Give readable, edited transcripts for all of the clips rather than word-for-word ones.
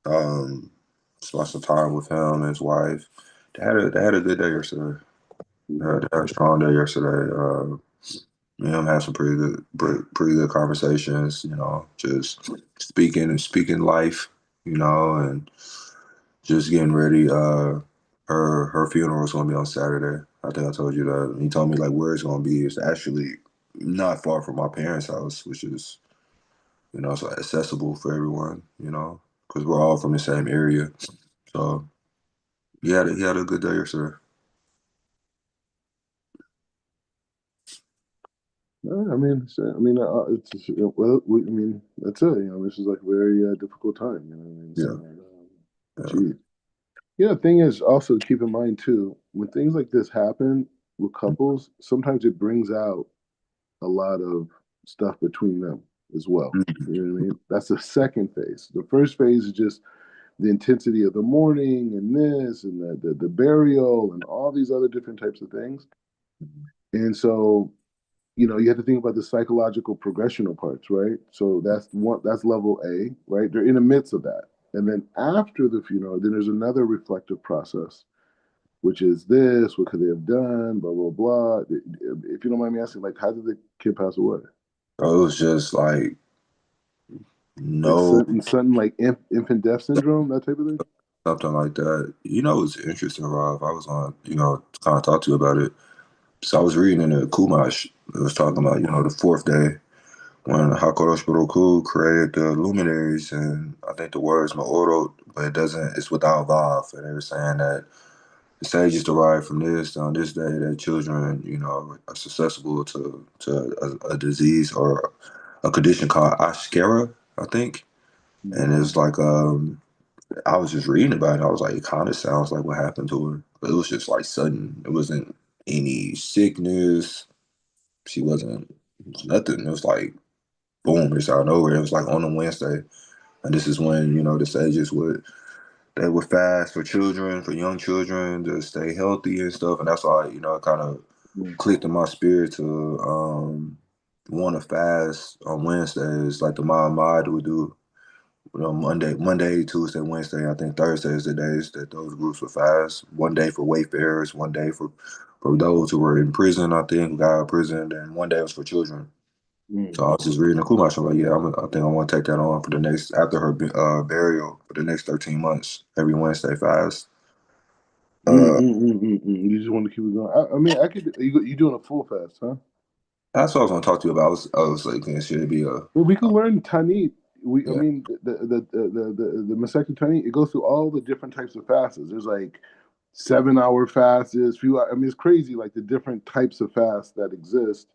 Um, Spent some time with him and his wife. They had a good day yesterday. They had a strong day yesterday. Me and him had some pretty good conversations. Just speaking life. And just getting ready. Her funeral is gonna be on Saturday. I think I told you that. He told me like where it's gonna be. It's actually not far from my parents' house, which is so accessible for everyone. Because we're all from the same area. So he had a good day yesterday. I mean, well, I mean, that's it. This is like a very difficult time. You know what I mean? So, Yeah, yeah. geez. The thing is also to keep in mind too, when things like this happen with couples, sometimes it brings out a lot of stuff between them as well. You know what I mean? That's the second phase. The first phase is just the intensity of the mourning and this and the burial and all these other different types of things. And so, you have to think about the psychological progressional parts, right? So that's level A, right? They're in the midst of that. And then after the funeral, then there's another reflective process, which is this, what could they have done, blah, blah, blah. If you don't mind me asking, like, how did the kid pass away? So it was just like Like no sudden like infant death syndrome, that type of thing? something like that. It's interesting, Rob. I was on, kind of talk to you about it. So I was reading in the Kumash. It was talking about, the fourth day when Hakadosh Baruch Hu created the luminaries, and I think the word is Ma'orot, but it doesn't. It's without vav, and they were saying that the sages derived from this on this day that children, are susceptible to a disease or a condition called Ashkara, I think. And Mm-hmm. it's like I was just reading about it. I was like, it kind of sounds like what happened to her. But it was just like sudden. It wasn't any sickness. She wasn't nothing. It was like boom, it's out of nowhere. It was like on a Wednesday, and this is when the sages would fast for children, for young children to stay healthy and stuff. And that's why it kind of clicked in my spirit to want to fast on Wednesdays, like the Ma'amad would do. Monday, Tuesday, Wednesday. I think Thursday is the days that those groups would fast. One day for wayfarers, one day for those who were in prison. I think who got out of prison, and one day was for children. So I Mm-hmm. was just reading the Kumash. I'm like, yeah, I think I want to take that on for the next after her burial for the next 13 months. Every Wednesday fast. Uh, You just want to keep it going. I mean, I could. You doing a full fast, huh? that's what I was going to talk to you about. I was like, should it be Well, we could learn Tanit. I yeah, mean, the Masechet Tanit. It goes through all the different types of fasts. There's like 7 hour fasts. Few. I mean, it's crazy. Like the different types of fasts that exist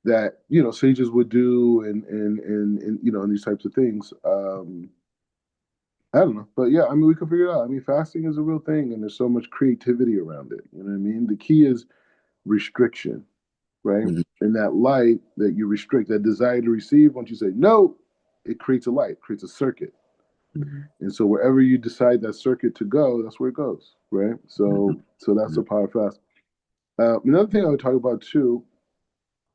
that sages would do, and and these types of things. I don't know, but yeah, I mean, we can figure it out. I mean, fasting is a real thing, and there's so much creativity around it. You know what I mean? The key is restriction, right? mhm, And that light that you restrict, that desire to receive, once you say no, it creates a light, creates a circuit. mhm, And so wherever you decide that circuit to go, that's where it goes, right? mhm, So that's mhm. the power fast. Another thing I would talk about too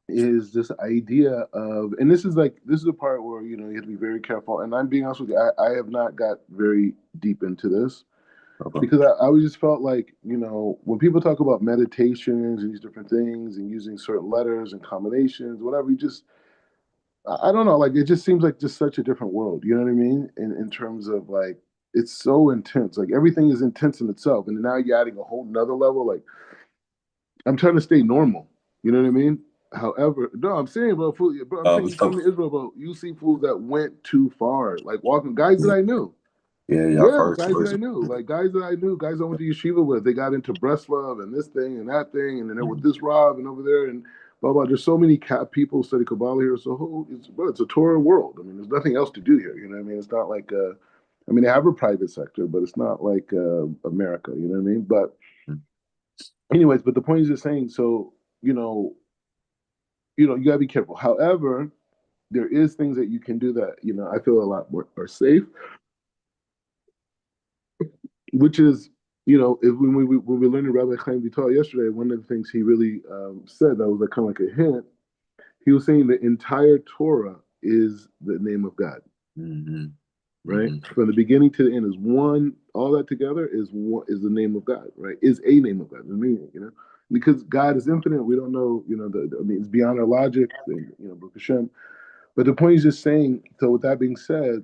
is this idea of, and this is a part where you have to be very careful. And I'm being honest with you, I have not got very deep into this Okay. because I always just felt like when people talk about meditations and these different things and using certain letters and combinations, whatever, you just I don't know, like it just seems like just such a different world. You know what I mean? In terms of like it's so intense. Like everything is intense in itself, and now you're adding a whole nother level. Like I'm trying to stay normal. You know what I mean? However, no, I'm saying, bro, I'm saying you come So, to Israel, bro. You see fools that went too far, like walking guys that yeah, I knew. yeah, yeah. I've Yeah, heard guys that stories. I knew, like guys I went to yeshiva with. They got into Breslov and this thing and that thing, and then there was Mhm. this Rob and over there and blah blah. There's so many people study Kabbalah here, so it's a Torah world. I mean, there's nothing else to do here. You know what I mean? It's not like I mean, they have a private sector, but it's not like America. You know what I mean? But anyways, but the point is just saying. So you know, you gotta be careful. However, there is things that you can do that I feel a lot more are safe, which is if when we learned Rabbi Chaim Vital yesterday, one of the things he really said that was like kind of like a hint. He was saying the entire Torah is the name of God. Mhm. right? Mm-hmm. From the beginning to the end is one. All that together is one, is the name of God, right? Is a name of God, the meaning, because God is infinite. We don't know, I mean, it's beyond our logic, and, Baruch Hashem. But the point is just saying. So with that being said,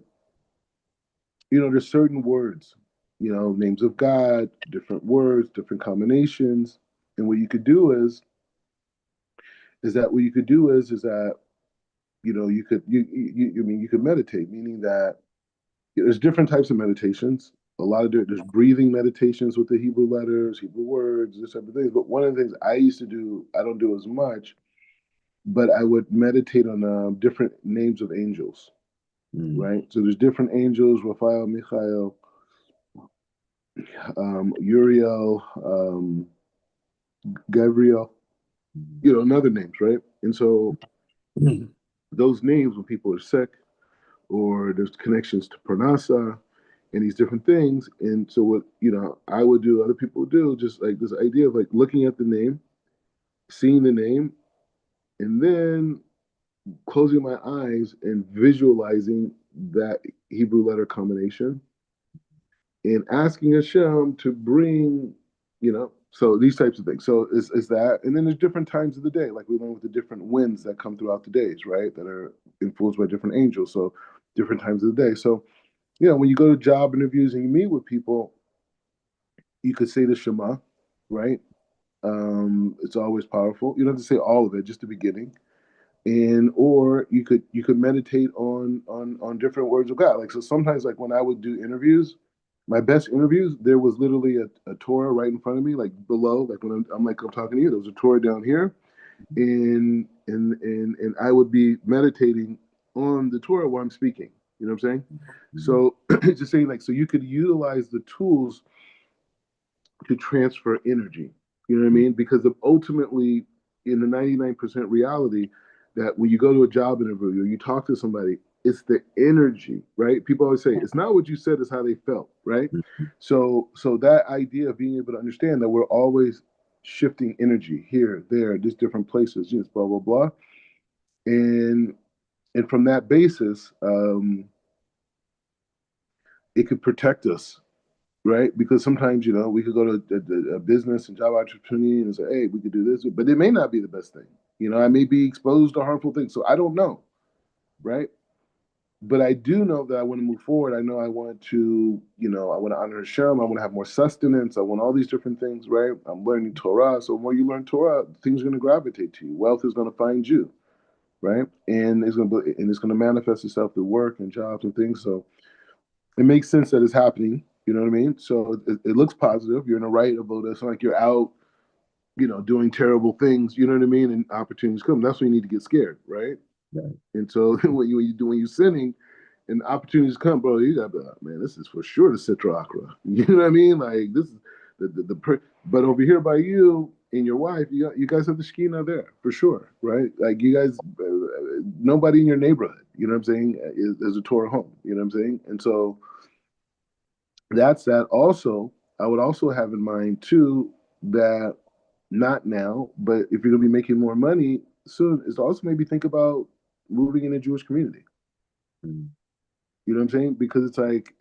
there's certain words, names of God, different words, different combinations, and what you could do is that what you could do is that you could I mean you could meditate, meaning that there's different types of meditations. A lot of there's breathing meditations with the Hebrew letters, Hebrew words, this type of things. But one of the things I used to do, I don't do as much, but I would meditate on different names of angels, Mm-hmm. right? So there's different angels: Raphael, Michael, Uriel, Gabriel, and other names, right? And so those names, when people are sick, or there's connections to Pranasa and these different things. And so what I would do, other people would do, just like this idea of like looking at the name, seeing the name, and then closing my eyes and visualizing that Hebrew letter combination and asking Hashem to bring, so these types of things. So is that, and then there's different times of the day, like we learn with the different winds that come throughout the days, right? That are influenced by different angels. So different times of the day. So when you go to job interviews and you meet with people, you could say the Shema, right? It's always powerful. You don't have to say all of it, just the beginning. And or you could meditate on different words of God. Like, so sometimes, like when I would do interviews, my best interviews, there was literally a Torah right in front of me, like below, like when I'm talking to you, there was a Torah down here, and I would be meditating on the Torah while I'm speaking. You know what I'm saying? So just saying, like, so you could utilize the tools to transfer energy. You know what I mean? Because of ultimately, in the 99% reality, that when you go to a job interview or you talk to somebody, it's the energy, right? People always say it's not what you said, it's how they felt, right? So that idea of being able to understand that we're always shifting energy here, there, just different places, just blah blah blah, and from that basis, it could protect us, right? Because sometimes, we could go to a business and job opportunity and say, hey, we could do this, but it may not be the best thing. I may be exposed to harmful things. So I don't know, right? But I do know that I want to move forward. I know I want to, I want to honor Hashem. I want to have more sustenance. I want all these different things, right? I'm learning Torah. So the more you learn Torah, things are going to gravitate to you. Wealth is going to find you, right? And it's going to manifest itself through work and jobs and things. So it makes sense that it's happening. You know what I mean? So it looks positive. You're in the right avoda. It's not like you're out, doing terrible things. You know what I mean? And opportunities come. That's when you need to get scared, right? Right. And so when you're sinning, and opportunities come, bro, you gotta be like, man, this is for sure the Citra Aqua. You know what I mean? Like this is but over here by you and your wife, you guys have the Shekhinah there for sure, right? Like you guys, nobody in your neighborhood, you know what I'm saying, is a Torah home. You know what I'm saying? And so that's that. Also, I would also have in mind too that not now, but if you're gonna be making more money soon, is also maybe think about moving in a Jewish community. Mm-hmm. You know what I'm saying? Because it's like,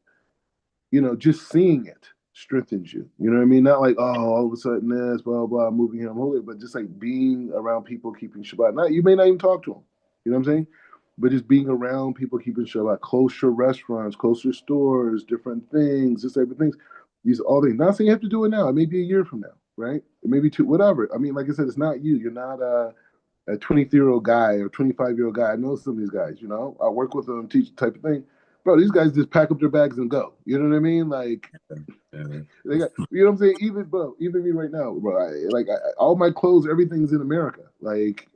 just seeing it strengthens you. You know what I mean? Not like, oh, all of a sudden this, blah, blah, moving here, I'm holy, but just like being around people keeping Shabbat. Not, you may not even talk to them. You know what I'm saying? But just being around people keeping Shabbat, closer restaurants, closer stores, different things, this type of things. These all things. Not saying you have to do it now. It may be a year from now, right? It may be two, whatever. I mean, like I said, it's not you. You're not a 23-year-old guy or 25-year-old guy. I know some of these guys, I work with them, teach the type of thing. Bro, these guys just pack up their bags and go. You know what I mean? Like, Yeah. they got, you know what I'm saying? Even, bro, even me right now, bro, all my clothes, everything's in America. Like,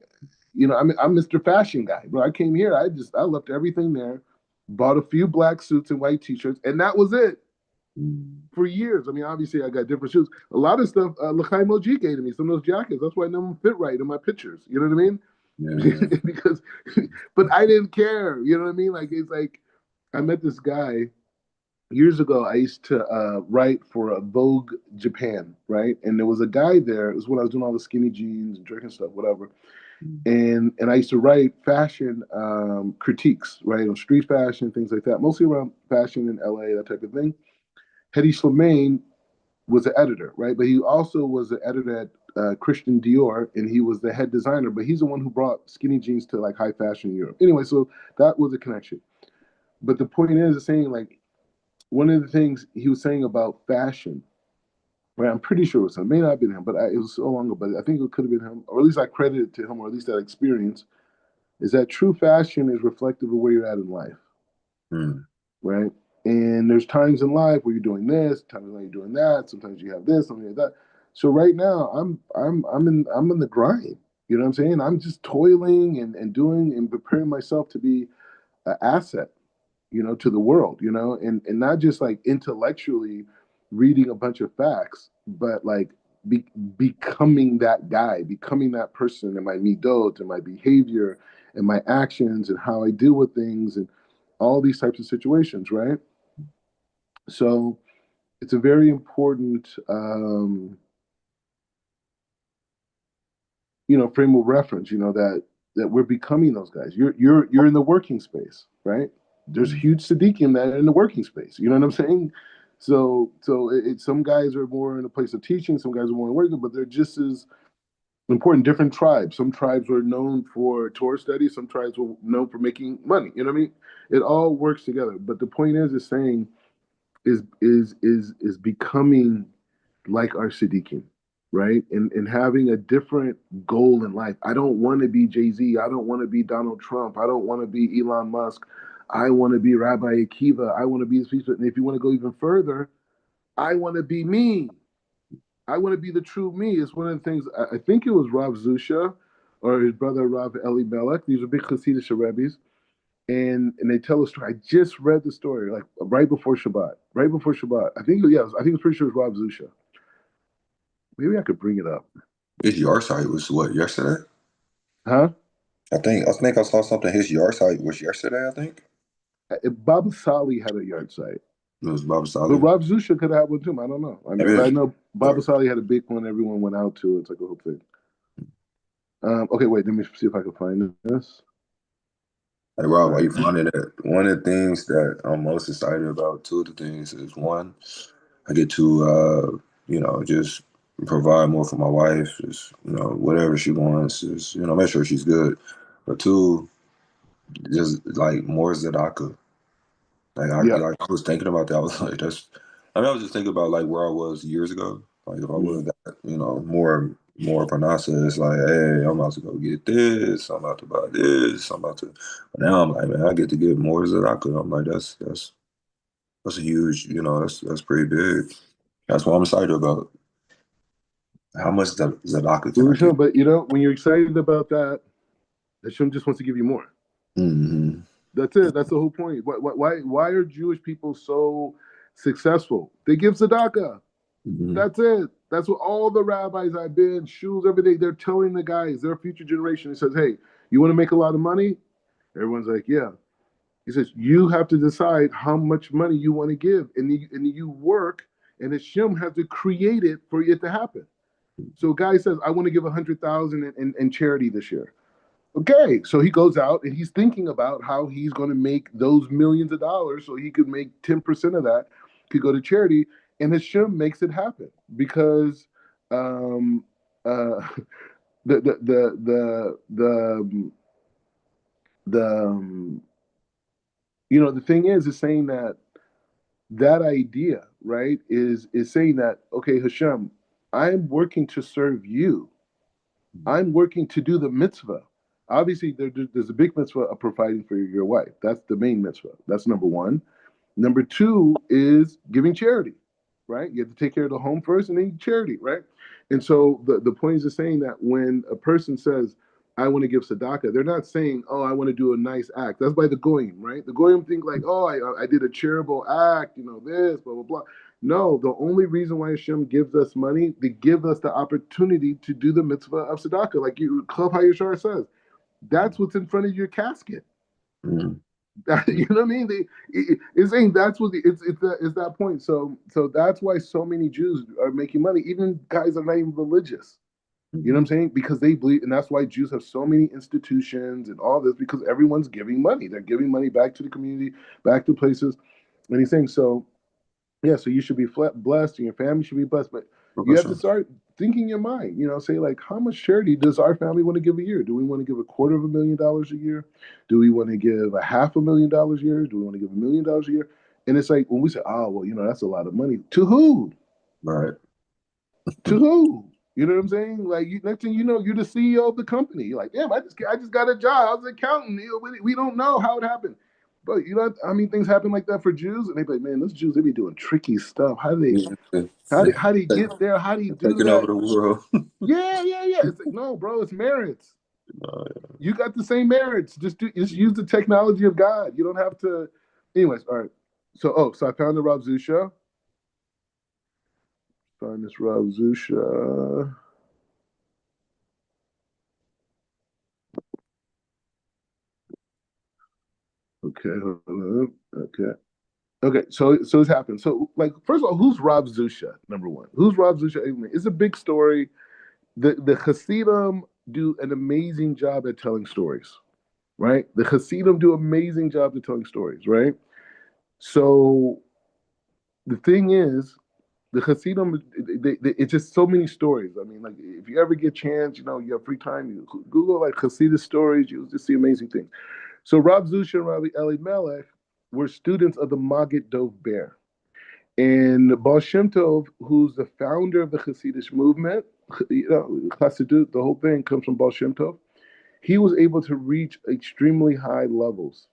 I'm Mr. Fashion guy, bro. I came here, I left everything there, bought a few black suits and white t-shirts, and that was it Mm-hmm. for years. I mean, obviously, I got different shoes. A lot of stuff, L'chaim OG gave to me, some of those jackets. That's why none of them fit right in my pictures. You know what I mean? Yeah. Because, but I didn't care. You know what I mean? Like, it's like, I met this guy years ago. I used to write for a Vogue Japan, right? And there was a guy there. It was when I was doing all the skinny jeans and drinking stuff, whatever. And I used to write fashion critiques, right, on street fashion, things like that, mostly around fashion in LA, that type of thing. Hedy Slimane was the editor, right? But he also was the editor at Christian Dior, and he was the head designer. But he's the one who brought skinny jeans to like high fashion in Europe. Anyway, so that was a connection. But the point is saying like one of the things he was saying about fashion, right? I'm pretty sure it was him. It may not have been him, but it was so long ago. But I think it could have been him, or at least I credit it to him, or at least that experience. Is that true fashion is reflective of where you're at in life, Mm. right? And there's times in life where you're doing this, times when you're doing that. Sometimes you have this, something like that. So right now, I'm in the grind. You know what I'm saying? I'm just toiling and doing and preparing myself to be an asset, to the world, and not just like intellectually reading a bunch of facts, but like be, becoming that guy, becoming that person in my midot, in my behavior, and my actions, and how I deal with things, and all these types of situations, right? So it's a very important, frame of reference. That we're becoming those guys. You're in the working space, right? There's Mm. huge Sadiqim that are in the working space. You know what I'm saying? So some guys are more in a place of teaching, some guys are more in working, but they're just as important. Different tribes. Some tribes were known for Torah studies. Some tribes were known for making money. You know what I mean? It all works together. But the point is saying is becoming like our Siddiqui, right? And having a different goal in life. I don't want to be Jay-Z. I don't want to be Donald Trump. I don't want to be Elon Musk. I want to be Rabbi Akiva. I want to be this piece. And if you want to go even further, I want to be me. I want to be the true me. It's one of the things, I think it was Rav Zusha or his brother Rav Eli Melech. These are big Hasidic Rebbe's. And they tell a story. I just read the story like right before Shabbat. Right before Shabbat. I think it's pretty sure it's Rav Zusha. Maybe I could bring it up. His yard site was what, yesterday? Huh? I think I saw something. His yard site was yesterday, I think. Baba Sali had a yard site, It was Baba but Sali. Rob Zusha could have one too. I don't know. I mean, Maybe but I it's know Baba Sali had a big one. Everyone went out to. It's like a whole thing. Okay, wait. Let me see if I can find this. like Rob, All why you right. finding it? One of the things that I'm most excited about, two of the things is one, I get to just provide more for my wife, just whatever she wants, just make sure she's good. But two, just like more Zadaka. Yeah. Like I was thinking about that. I was like, I was just thinking about like where I was years ago. Like if I would Mm. have got, more Panasa, it's like, hey, I'm about to go get this, I'm about to buy this, I'm about to but now I'm like, man, I get to get more Zadaka. I'm like, that's a huge, that's pretty big. That's what I'm excited about. How much Zadaka can I get? But when you're excited about that, Hashem just wants to give you more. Mm-hmm. That's it. That's the whole point. Why are Jewish people so successful? They give tzedakah. Mm-hmm. That's it. That's what all the rabbis I've been, shuls, everything, they're telling the guys, their future generation. It says, hey, you want to make a lot of money? Everyone's like, yeah. He says, you have to decide how much money you want to give. And you work, and Hashem has to create it for it to happen. So a guy says, I want to give 100,000 in charity this year. Okay, so he goes out and he's thinking about how he's going to make those millions of dollars so he could make 10% of that could go to charity. And Hashem makes it happen because um, uh, the the the thing is saying that idea, right, is saying that, okay, Hashem, I'm working to serve you. I'm working to do the mitzvah. Obviously, there's a big mitzvah of providing for your wife. That's the main mitzvah. That's number one. Number two is giving charity, right? You have to take care of the home first and then charity, right? And so the point is just saying that when a person says, I want to give tzedakah, they're not saying, oh, I want to do a nice act. That's by the goyim, right? The goyim think like, oh, I did a charitable act, this, blah, blah, blah. No, the only reason why Hashem gives us money, to give us the opportunity to do the mitzvah of tzedakah. Like Club HaYasher says, that's what's in front of your casket. Mm-hmm. You know what I mean? It's saying that's what it's that point. So that's why so many Jews are making money, even guys that are not even religious. You know what I'm saying? Because they believe, and that's why Jews have so many institutions and all this, because everyone's giving money. They're giving money back to the community, back to places. And he's saying, so yeah, so you should be blessed, and your family should be blessed, but you have to Professional. start thinking in your mind. Say like, how much charity does our family want to give a year? Do we want to give $250,000 a year? Do we want to give a $500,000 a year? Do we want to give $1 million a year? And it's like when we say, oh well, that's a lot of money. To who? Right. To who? You know what I'm saying? Like next thing you know, you're the CEO of the company. You're like, damn, I just got a job. I was an accountant. We don't know how it happened. But I mean, things happen like that for Jews, and they be like, man, those Jews, they be doing tricky stuff. How do they Yeah. how do you get there? How do you do Taking over that? the world. Yeah, yeah, yeah. It's like, no, bro, it's merits. Uh, You got the same merits. Just use the technology of God. You don't have to. Anyways, all right. So I found the Rav Zusha. Find this Rav Zusha. Okay, hold on. Okay. Okay, so it's happened. So, like, first of all, who's Rav Zusha? Number one, who's Rav Zusha? It's a big story. The Hasidim do an amazing job at telling stories, right? The Hasidim do an amazing job at telling stories, right? So the thing is, the Hasidim, it's just so many stories. I mean, like if you ever get a chance, you have free time, you Google like Hasidic stories, you'll just see amazing things. So Rav Zusha and Rabbi Eli Melech were students of the Maggid Dov Ber. And Baal Shem Tov, who's the founder of the Hasidic movement, Hasidut, the whole thing comes from Baal Shem Tov. He was able to reach extremely high levels,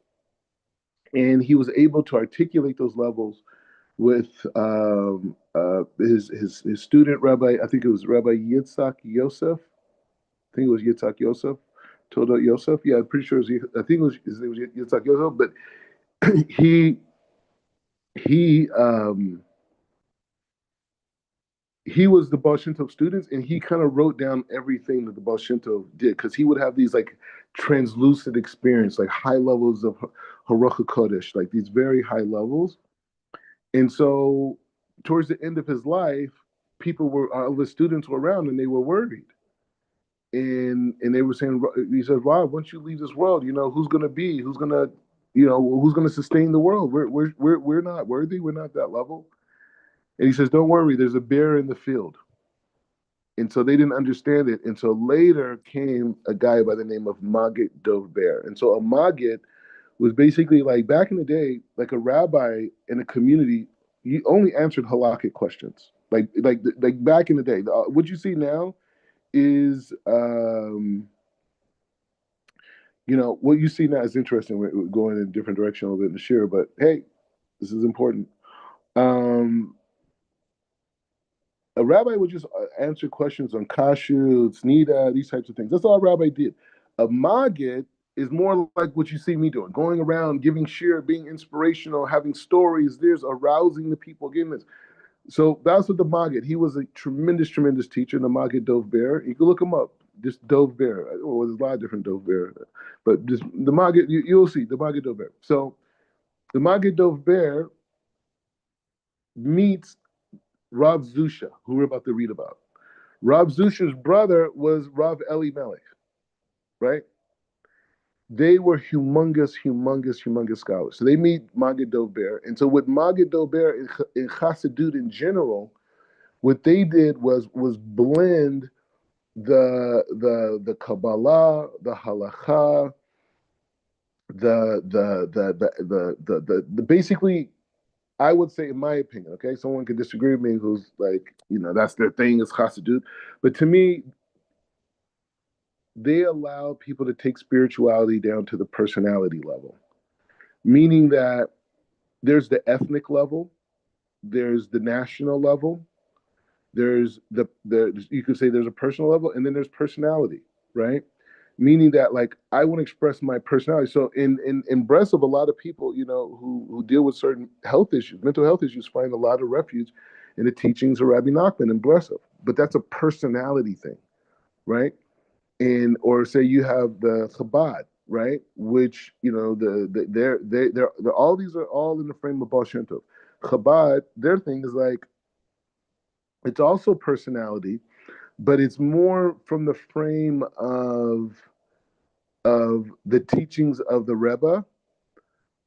and he was able to articulate those levels with his student Rabbi. I think it was Rabbi Yitzhak Yosef. I think it was Yitzhak Yosef. Toda Yosef. Yeah, I'm pretty sure. I think his name was Yitzhak Yosef, but he he um, he was the Baal Shem Tov students, and he kind of wrote down everything that the Baal Shem Tov did, because he would have these like translucent experience, like high levels of Haruch Kodesh, like these very high levels. And so, towards the end of his life, all the students were around, and they were worried, and they were saying, he said, Rob, once you leave this world, who's going to be, who's going to sustain the world? We're not worthy. We're not that level. And he says, don't worry, there's a bear in the field. And so they didn't understand it. And so later came a guy by the name of Maggid Dov Ber. And so a Maggid was basically like back in the day, like a rabbi in a community. He only answered halakhic questions. Like back in the day. What you see now is, what you see now is interesting. We're going in a different direction a little bit in the share, but hey, this is important. Um, a rabbi would just answer questions on kashrut, snida, these types of things. That's all a rabbi did. A maggid is more like what you see me doing, going around giving shir, being inspirational, having stories. There's arousing the people, giving this. So that's what the maggid. He was a tremendous, tremendous teacher, the maggid Dov Ber. You can look him up. Just Dov Ber. Well, there's a lot of different Dov Ber, but just the maggid. You'll see the maggid Dov Ber. So the maggid Dov Ber meets Rav Zusha, who we're about to read about. Rav Zusha's brother was Rav Eli Melech, right? They were humongous, humongous, humongous scholars. So they meet Maggid Dov Ber. And so with Maggid Dov Ber in Chassidut in general, what they did was blend the Kabbalah, the Halacha, the basically, I would say, in my opinion, okay, someone could disagree with me who's like, that's their thing is Chassidut. But to me, they allow people to take spirituality down to the personality level, meaning that there's the ethnic level, there's the national level, there's you could say there's a personal level, and then there's personality, right? Meaning that like I want to express my personality. So in Breslov, a lot of people, who deal with certain health issues, mental health issues, find a lot of refuge in the teachings of Rabbi Nachman in Breslov. But that's a personality thing, right? And or say you have the Chabad, right? Which they're all these are all in the frame of Baal Shem Tov. Chabad, their thing is like it's also personality, but it's more from the frame of the teachings of the Rebbe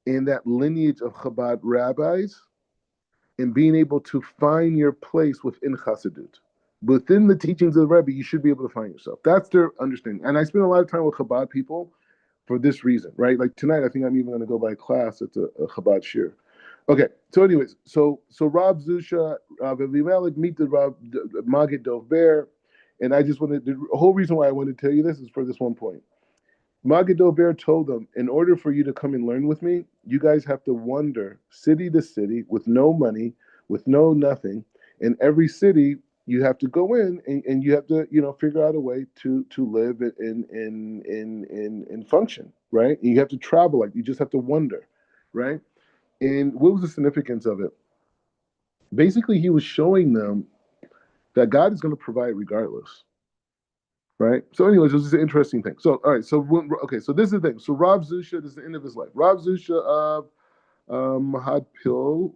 and that lineage of Chabad rabbis, and being able to find your place within Chassidut. Within the teachings of the Rebbe, you should be able to find yourself. That's their understanding. And I spend a lot of time with Chabad people for this reason, right? Like tonight, I think I'm even going to go by class. It's a Chabad shir. Okay, so anyways, so Rav Zusha, Rav Elimelech meet the Rav Magid Dov Ber, and I just wanted the whole reason why I wanted to tell you this is for this one point. Magid Dov Ber told them, in order for you to come and learn with me, you guys have to wander city to city with no money, with no nothing. In every city, you have to go in and you have to, figure out a way to live in function, right? And you have to travel, like you just have to wander, right? And what was the significance of it? Basically, he was showing them that God is going to provide regardless, right? So, anyways, this is an interesting thing. So, all right, okay, so this is the thing. So, Rav Zusha, this is the end of his life. Rav Zusha of Hadpil,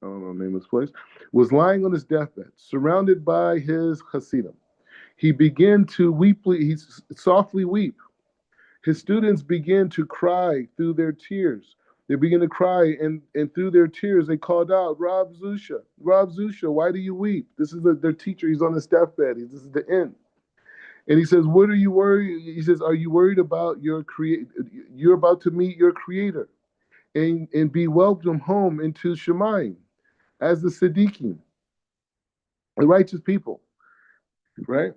I don't know the name of this place, was lying on his deathbed, surrounded by his Hasidim. He began to he softly weep. His students began to cry through their tears. They began to cry, and through their tears, they called out, Rav Zusha, why do you weep? This is their teacher. He's on his deathbed. This is the end. And he says, what are you worried? He says, are you worried about your create? You're about to meet your creator and be welcomed home into Shemayim as the Siddiqim, the righteous people, right?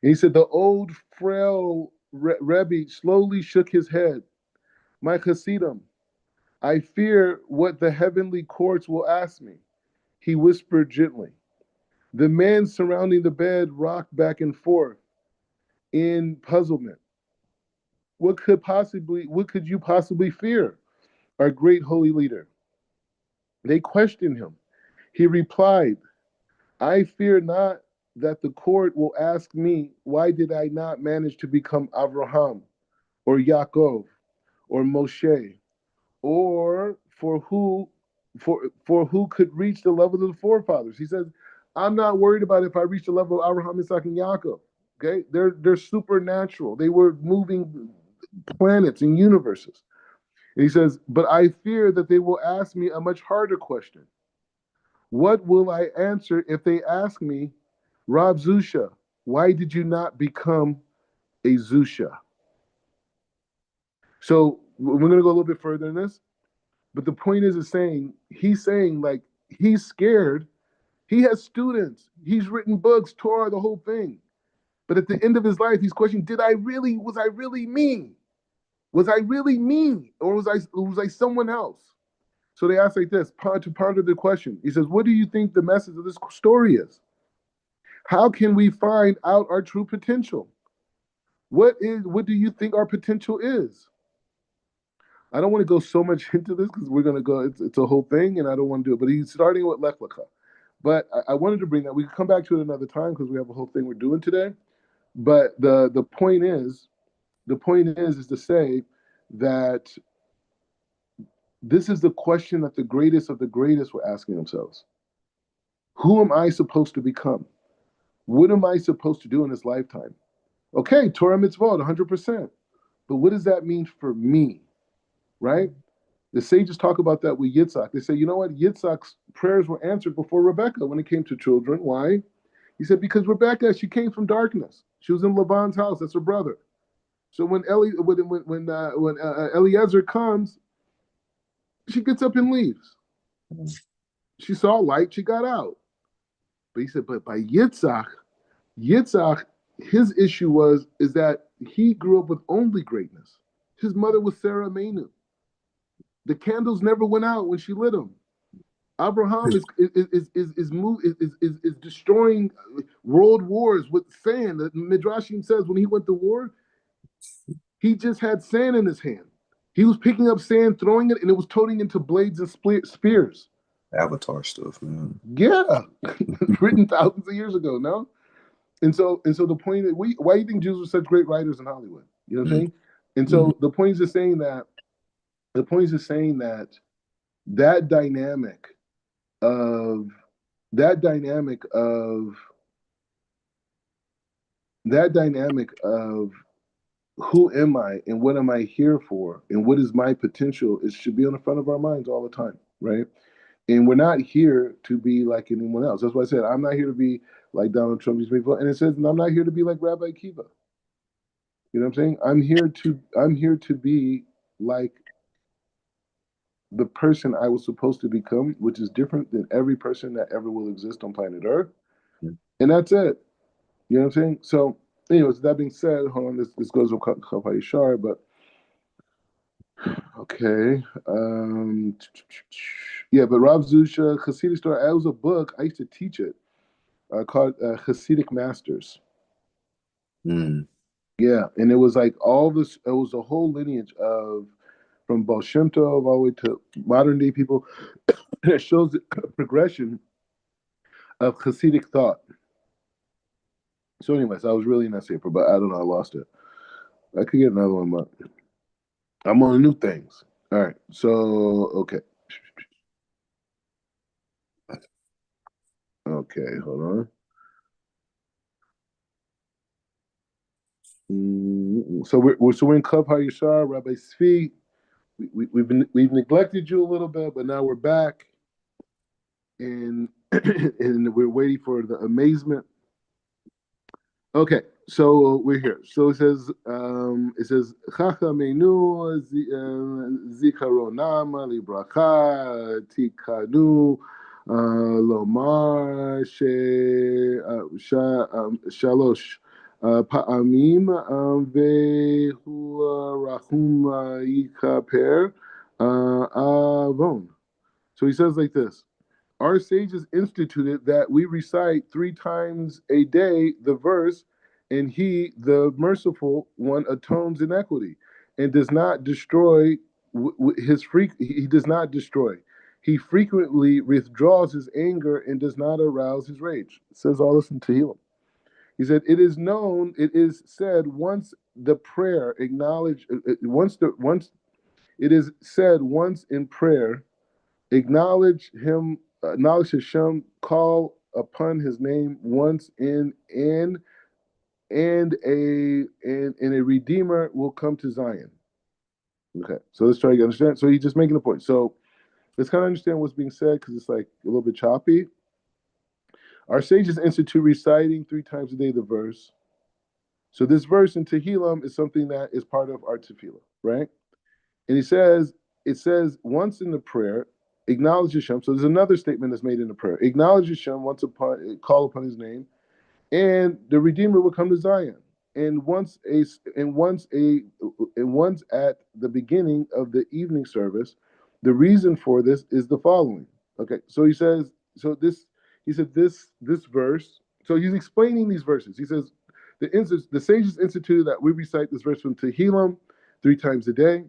And he said, the old frail Rebbe slowly shook his head. My Hasidim, I fear what the heavenly courts will ask me. He whispered gently. The man surrounding the bed rocked back and forth in puzzlement. What could you possibly fear? Our great holy leader. They questioned him. He replied, I fear not that the court will ask me, why did I not manage to become Abraham or Yaakov or Moshe, or for who could reach the level of the forefathers? He says, I'm not worried about if I reach the level of Abraham, Isaac, and Yaakov. Okay, they're supernatural. They were moving planets and universes. And he says, but I fear that they will ask me a much harder question. What will I answer if they ask me, Rav Zusha, why did you not become a Zusha? So we're going to go a little bit further in this. But the point is he's saying like he's scared. He has students. He's written books, Torah, the whole thing. But at the end of his life, he's questioning, was I really me? Was I really me? Or was I someone else? So they ask like this, to ponder the question. He says, what do you think the message of this story is? How can we find out our true potential? What do you think our potential is? I don't want to go so much into this because we're going to go, it's a whole thing and I don't want to do it. But he's starting with Lech Lecha. But I wanted to bring that. We can come back to it another time because we have a whole thing we're doing today. But the point is to say that this is the question that the greatest of the greatest were asking themselves. Who am I supposed to become? What am I supposed to do in this lifetime? Okay, Torah mitzvot, 100%. But what does that mean for me? Right? The sages talk about that with Yitzhak. They say, you know what? Yitzhak's prayers were answered before Rebecca when it came to children. Why? He said, because Rebecca, she came from darkness. She was in Laban's house. That's her brother. So when Eliezer comes, she gets up and leaves. She saw light. She got out. But he said, but by Yitzhak, his issue is that he grew up with only greatness. His mother was Sarah Menu. The candles never went out when she lit them. Abraham is destroying world wars with sand. The Midrashim says when he went to war, he just had sand in his hand. He was picking up sand, throwing it, and it was turning into blades and spears. Avatar stuff, man. Yeah, written thousands of years ago. No, and so the point is, why do you think Jews were such great writers in Hollywood? You know what I'm saying? And so the point is just saying that that dynamic of that dynamic of who am I and what am I here for and what is my potential, it should be on the front of our minds all the time, right? And we're not here to be like anyone else. That's why I said I'm not here to be like Donald Trump, these people. And it says, and I'm not here to be like Rabbi Kiva. You know what I'm saying? I'm here to be like the person I was supposed to become, which is different than every person that ever will exist on planet Earth. And that's it. You know what I'm saying? So, anyways, that being said, hold on, this goes with HaYasher, but okay. Yeah, but Rav Zusha, Hasidic story, it was a book, I used to teach it, called Hasidic Masters. Mm. Yeah, and it was like all this, it was a whole lineage of from Baal Shem Tov all the way to modern day people. It shows the progression of Hasidic thought. So, anyways, I was really in that paper, but I don't know, I lost it. I could get another one, but I'm on new things. All right, so okay, okay, hold on. So we're in Club HaYashar, Rabbi Svi. We've neglected you a little bit, but now we're back, and and we're waiting for the amazement. Okay, so we're here. So it says Chachamenu zikaronam libracha tikanu lomar shalosh pa'amim vehu rachum yikaper avon. So he says like this. Our sages instituted that we recite 3 times a day the verse, and he, the merciful one, atones inequity and does not destroy he does not destroy. He frequently withdraws his anger and does not arouse his rage. It says all this in Tehillim. He said, "It is known. It is said once the prayer acknowledged. Once it is said once in prayer." Acknowledge Hashem, call upon his name once and a redeemer will come to Zion. Okay, so let's try to understand. So he's just making a point. So let's kind of understand what's being said because it's like a little bit choppy. Our sages institute reciting 3 times a day the verse. So this verse in Tehillim is something that is part of our tefillah, right? And it says once in the prayer, acknowledge Hashem. So there's another statement that's made in the prayer. Acknowledge Hashem call upon his name, and the Redeemer will come to Zion. And once at the beginning of the evening service, the reason for this is the following. Okay, so he said this verse. So he's explaining these verses. He says the sages instituted that we recite this verse from Tehillim 3 times a day,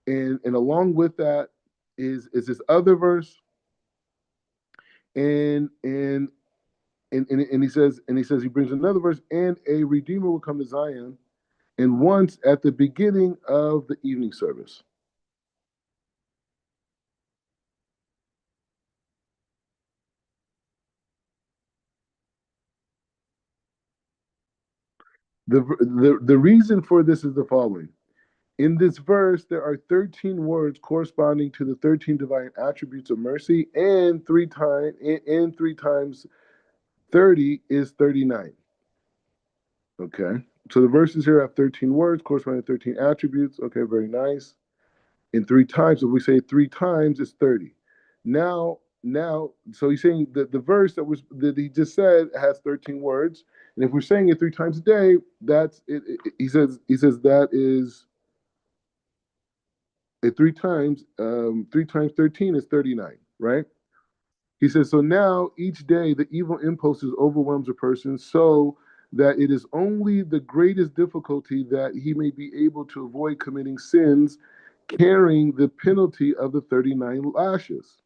and along with that is this other verse, and and and he brings another verse, and a redeemer will come to Zion, and once at the beginning of the evening service. The reason for this is the following. In this verse, there are 13 words corresponding to the 13 divine attributes of mercy, and three times 30 is 39. Okay. So the verses here have 13 words corresponding to 13 attributes. Okay, very nice. In 3 times, if we say 3 times, it's 30. So he's saying that the verse that he just said has 13 words. And if we're saying it 3 times a day, that's it. He says that is at 3 times, 3 times 13 is 39, right? He says, so now each day the evil impulses overwhelms a person so that it is only the greatest difficulty that he may be able to avoid committing sins, carrying the penalty of the 39 lashes.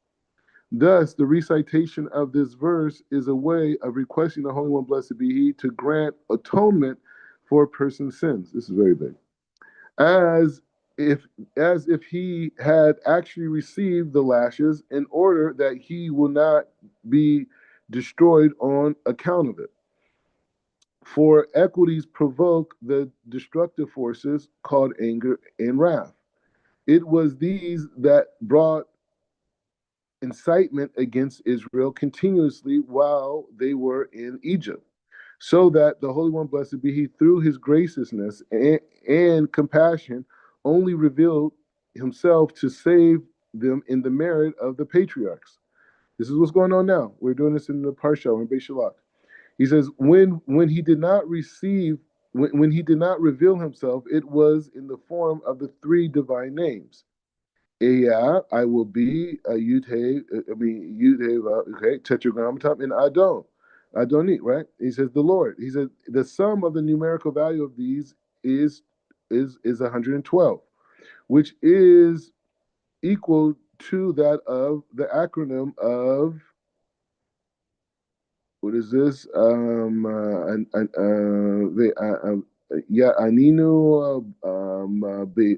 Thus, the recitation of this verse is a way of requesting the Holy One, blessed be He, to grant atonement for a person's sins. This is very big. As if as if he had actually received the lashes in order that he will not be destroyed on account of it. For equities provoke the destructive forces called anger and wrath. It was these that brought incitement against Israel continuously while they were in Egypt, so that the Holy One, blessed be He, through His graciousness and compassion, only revealed Himself to save them in the merit of the patriarchs. This is what's going on now. We're doing this in the Parsha in Beis Shalach. He says, when he did not receive, when he did not reveal himself, it was in the form of the three divine names. Eya, I will be a Yud Hey, Yud Hey, okay, Tetragrammaton, and Adoni, right? He says the Lord. He says the sum of the numerical value of these is is 112, which is equal to that of the acronym of what is this? Yeah, Aninu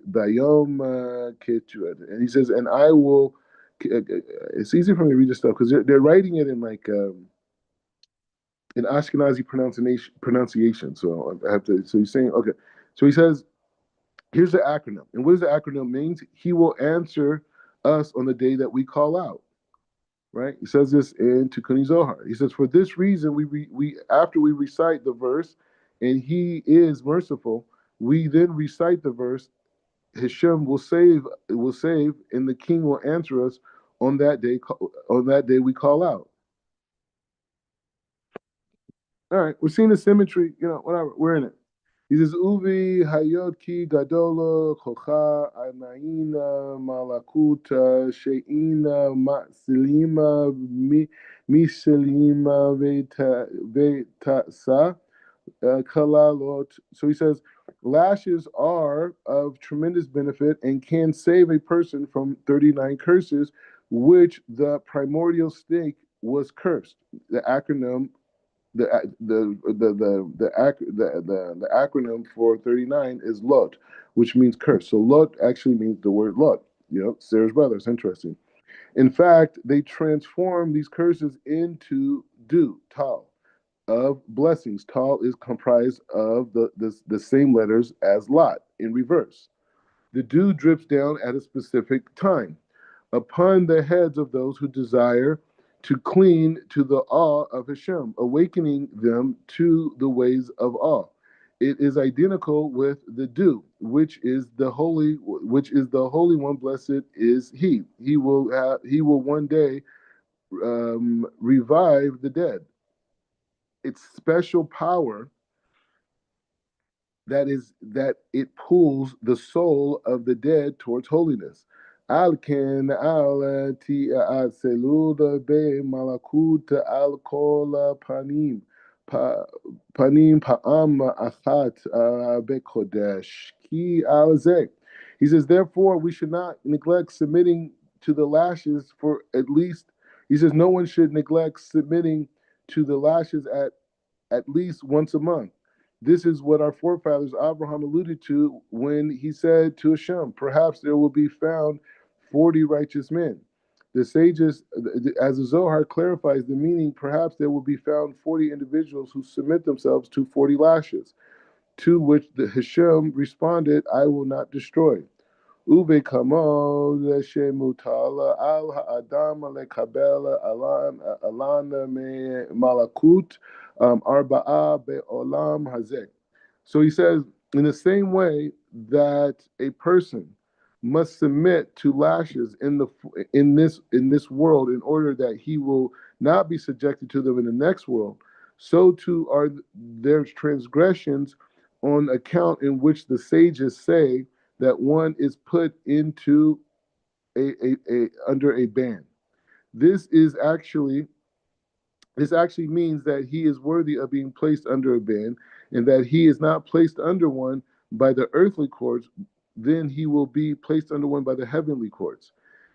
Bayom Kitzur. And he says, and I will. It's easy for me to read this stuff because they're writing it in like in Ashkenazi pronunciation. So I have to. So he's saying, okay. So he says, here's the acronym. And what does the acronym mean? He will answer us on the day that we call out. Right? He says this in Tikkun Zohar. He says, for this reason, we after we recite the verse, and He is merciful, we then recite the verse. Hashem will save, and the King will answer us on that day. On that day, we call out. All right, we're seeing the symmetry. Whatever. We're in it. He says, Uvi hayot ki gadola chocha anaina malakuta she'ina matsilima mishalima vetasa kalalot. So he says, lashes are of tremendous benefit and can save a person from 39 curses, which the primordial snake was cursed. The acronym the acronym for 39 is Lot, which means curse. So Lot actually means the word Lot. Sarah's brother. It's interesting. In fact, they transform these curses into dew, tal, of blessings. Tal is comprised of the same letters as Lot in reverse. The dew drips down at a specific time upon the heads of those who desire to cling to the awe of Hashem, awakening them to the ways of awe. It is identical with the dew, which is the Holy One. Blessed is He. He will one day revive the dead. Its special power that it pulls the soul of the dead towards holiness. Al ken al ti seluda be malakut al kol panim panim pa'am achat be kodesh ki al zek. He says, therefore, we should not neglect submitting to the lashes for at least. He says, no one should neglect submitting to the lashes at least once a month. This is what our forefathers Abraham alluded to when he said to Hashem, perhaps there will be found 40 righteous men. The sages, as the Zohar clarifies the meaning, perhaps there will be found 40 individuals who submit themselves to 40 lashes, to which the Hashem responded, I will not destroy. Ube kamo shemutala al ha'adam lekabel alana me malakut arba'a be'olam hazek. So he says, in the same way that a person must submit to lashes in this world in order that he will not be subjected to them in the next world, so too are their transgressions on account in which the sages say that one is put into a under a ban. This is actually this actually means that he is worthy of being placed under a ban, and that he is not placed under one by the earthly courts, then he will be placed under one by the heavenly courts.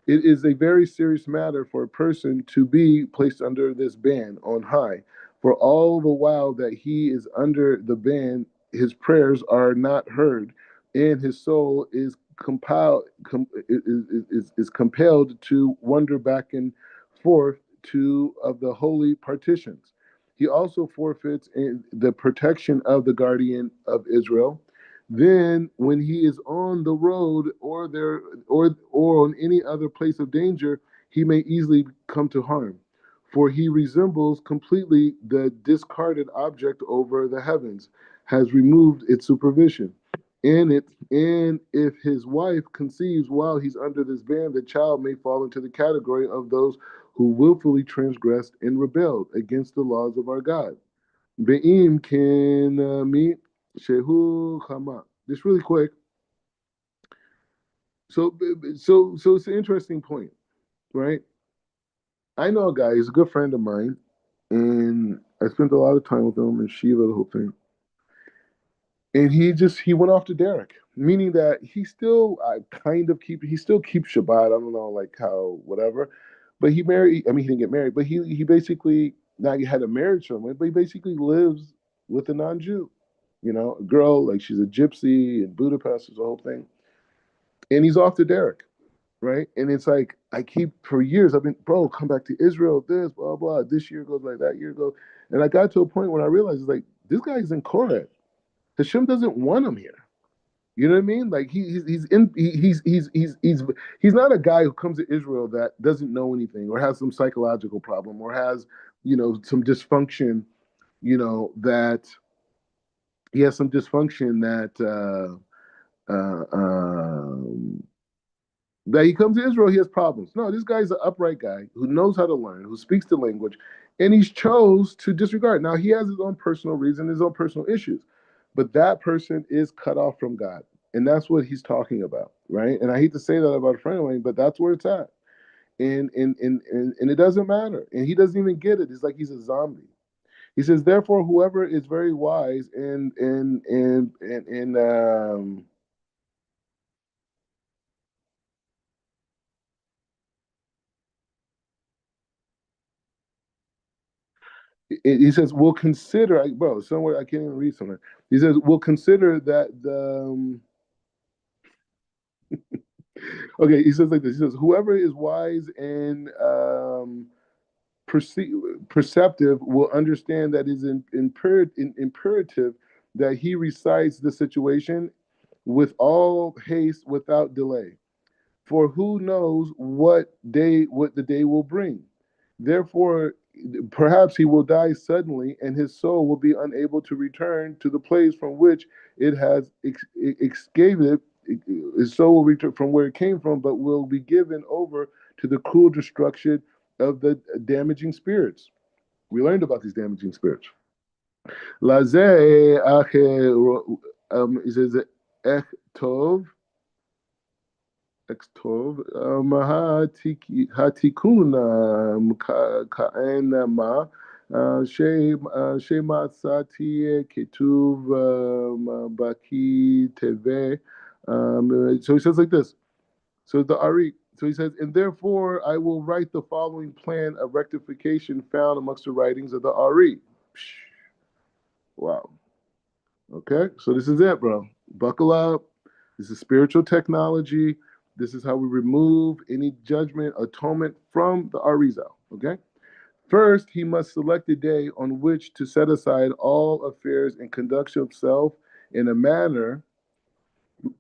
It is a very serious matter for a person to be placed under this ban on high. For all the while that he is under the ban, his prayers are not heard, and his soul is compelled to wander back and forth to of the holy partitions. he also forfeits the protection of the guardian of Israel. Then, when he is on the road or on any other place of danger, he may easily come to harm, for he resembles completely the discarded object over the heavens, has removed its supervision. And if his wife conceives while he's under this ban, the child may fall into the category of those who willfully transgressed and rebelled against the laws of our God. Be'im can meet shehu chama. Just really quick. So it's an interesting point, right? I know a guy. He's a good friend of mine, and I spent a lot of time with him and Shiva, the whole thing. And he went off to Derek, meaning that he still keeps Shabbat. I don't know like how whatever, but he married. I mean, he didn't get married, but he basically now he had a marriage ceremony, but he basically lives with a non-Jew, a girl like she's a gypsy in Budapest, is the whole thing, and he's off to Derek, right? And it's like I keep for years I've been, bro, come back to Israel, this blah blah. This year goes like that year goes, and I got to a point when I realized it's like this guy's in Koret. Hashem doesn't want him here. You know what I mean? Like he's not a guy who comes to Israel that doesn't know anything or has some psychological problem or has some dysfunction. That he has some dysfunction that he comes to Israel, he has problems. No, this guy's an upright guy who knows how to learn, who speaks the language, and he's chose to disregard. Now he has his own personal reason, his own personal issues, but that person is cut off from God, and that's what he's talking about, right? And I hate to say that about a friend of mine, but that's where it's at, and it doesn't matter, and he doesn't even get it. It's like he's a zombie. He says, therefore, whoever is very wise and he says we'll consider, bro. Somewhere I can't even read somewhere. He says we'll consider that the. Okay, he says like this. He says whoever is wise and perceptive will understand that it is imperative that he recites the situation with all haste, without delay. For who knows what the day will bring. Therefore, perhaps he will die suddenly, and his soul will be unable to return to the place from which it has escaped. His soul will return from where it came from, but will be given over to the cruel destruction of the damaging spirits. We learned about these damaging spirits. Lazeh he says, Ech Tov, Ekstov, Hatikun Ka'enama, Shematsati Ketuv Baki Teve. So he says like this. So the Aruch. So he says, and therefore I will write the following plan of rectification found amongst the writings of the Aruch. Wow. Okay, so this is it, bro. Buckle up. This is spiritual technology. This is how we remove any judgment, atonement from the Arizal. Okay. First, he must select a day on which to set aside all affairs and conduct himself in a manner.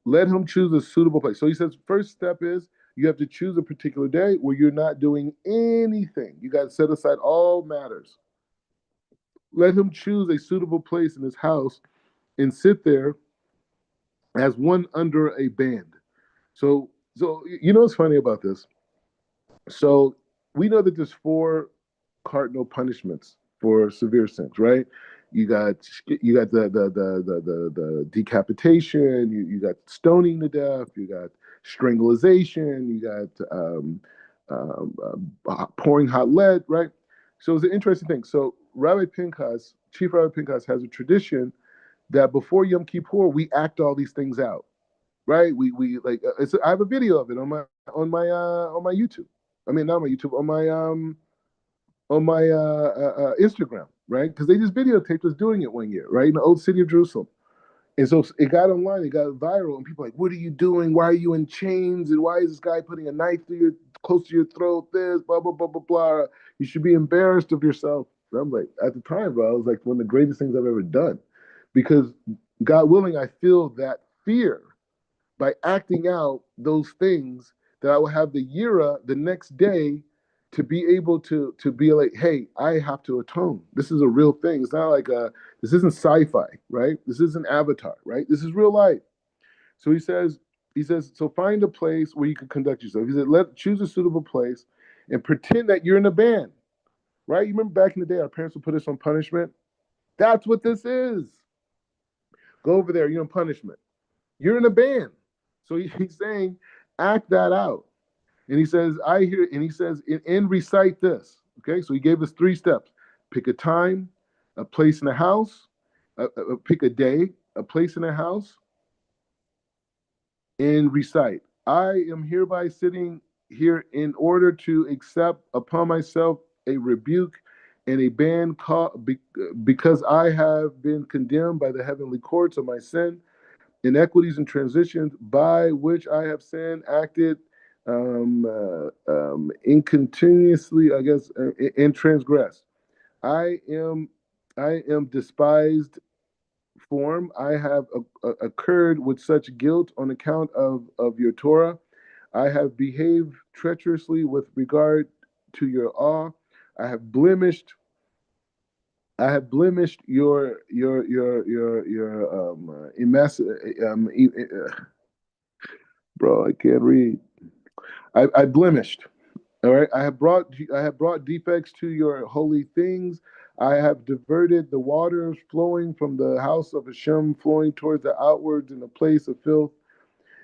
Let him choose a suitable place. So he says, first step is you have to choose a particular day where you're not doing anything. You got to set aside all matters. Let him choose a suitable place in his house and sit there as one under a band. So you know what's funny about this? So we know that there's four cardinal punishments for severe sins, right? You got the decapitation, you got stoning to death, you got strangulation, you got pouring hot lead, right? So it's an interesting thing. So Chief Rabbi Pinchas has a tradition that before Yom Kippur we act all these things out, right? We like I have a video of it on my YouTube. I mean, not my YouTube, on my Instagram, right? Because they just videotaped us doing it one year, right, in the old city of Jerusalem. And so it got online, it got viral, and people are like, "What are you doing? Why are you in chains? And why is this guy putting a knife close to your throat? This, blah blah blah blah blah. You should be embarrassed of yourself." And I'm like, at the time, bro, I was like one of the greatest things I've ever done, because God willing, I feel that fear by acting out those things that I will have the yira the next day to be able to be like, hey, I have to atone. This is a real thing. It's not like this isn't sci-fi, right? This isn't Avatar, right? This is real life. So he says, so find a place where you can conduct yourself. He said, choose a suitable place and pretend that you're in a band, right? You remember back in the day, our parents would put us on punishment. That's what this is. Go over there, you're in punishment. You're in a band. So he's saying, act that out. And he says, I hear, and he says, and recite this. Okay, so he gave us 3 steps: pick a time, a place in a house, pick a day, a place in a house, and recite. I am hereby sitting here in order to accept upon myself a rebuke and a ban because I have been condemned by the heavenly courts of my sin, inequities and transitions by which I have sinned, acted incontinuously, I guess, and transgressed. I am, I am despised form. I have occurred with such guilt on account of your Torah. I have behaved treacherously with regard to your awe. I have blemished. I have blemished your bro. I can't read. I blemished. All right. I have brought defects to your holy things. I have diverted the waters flowing from the house of Hashem, flowing towards the outwards in a place of filth,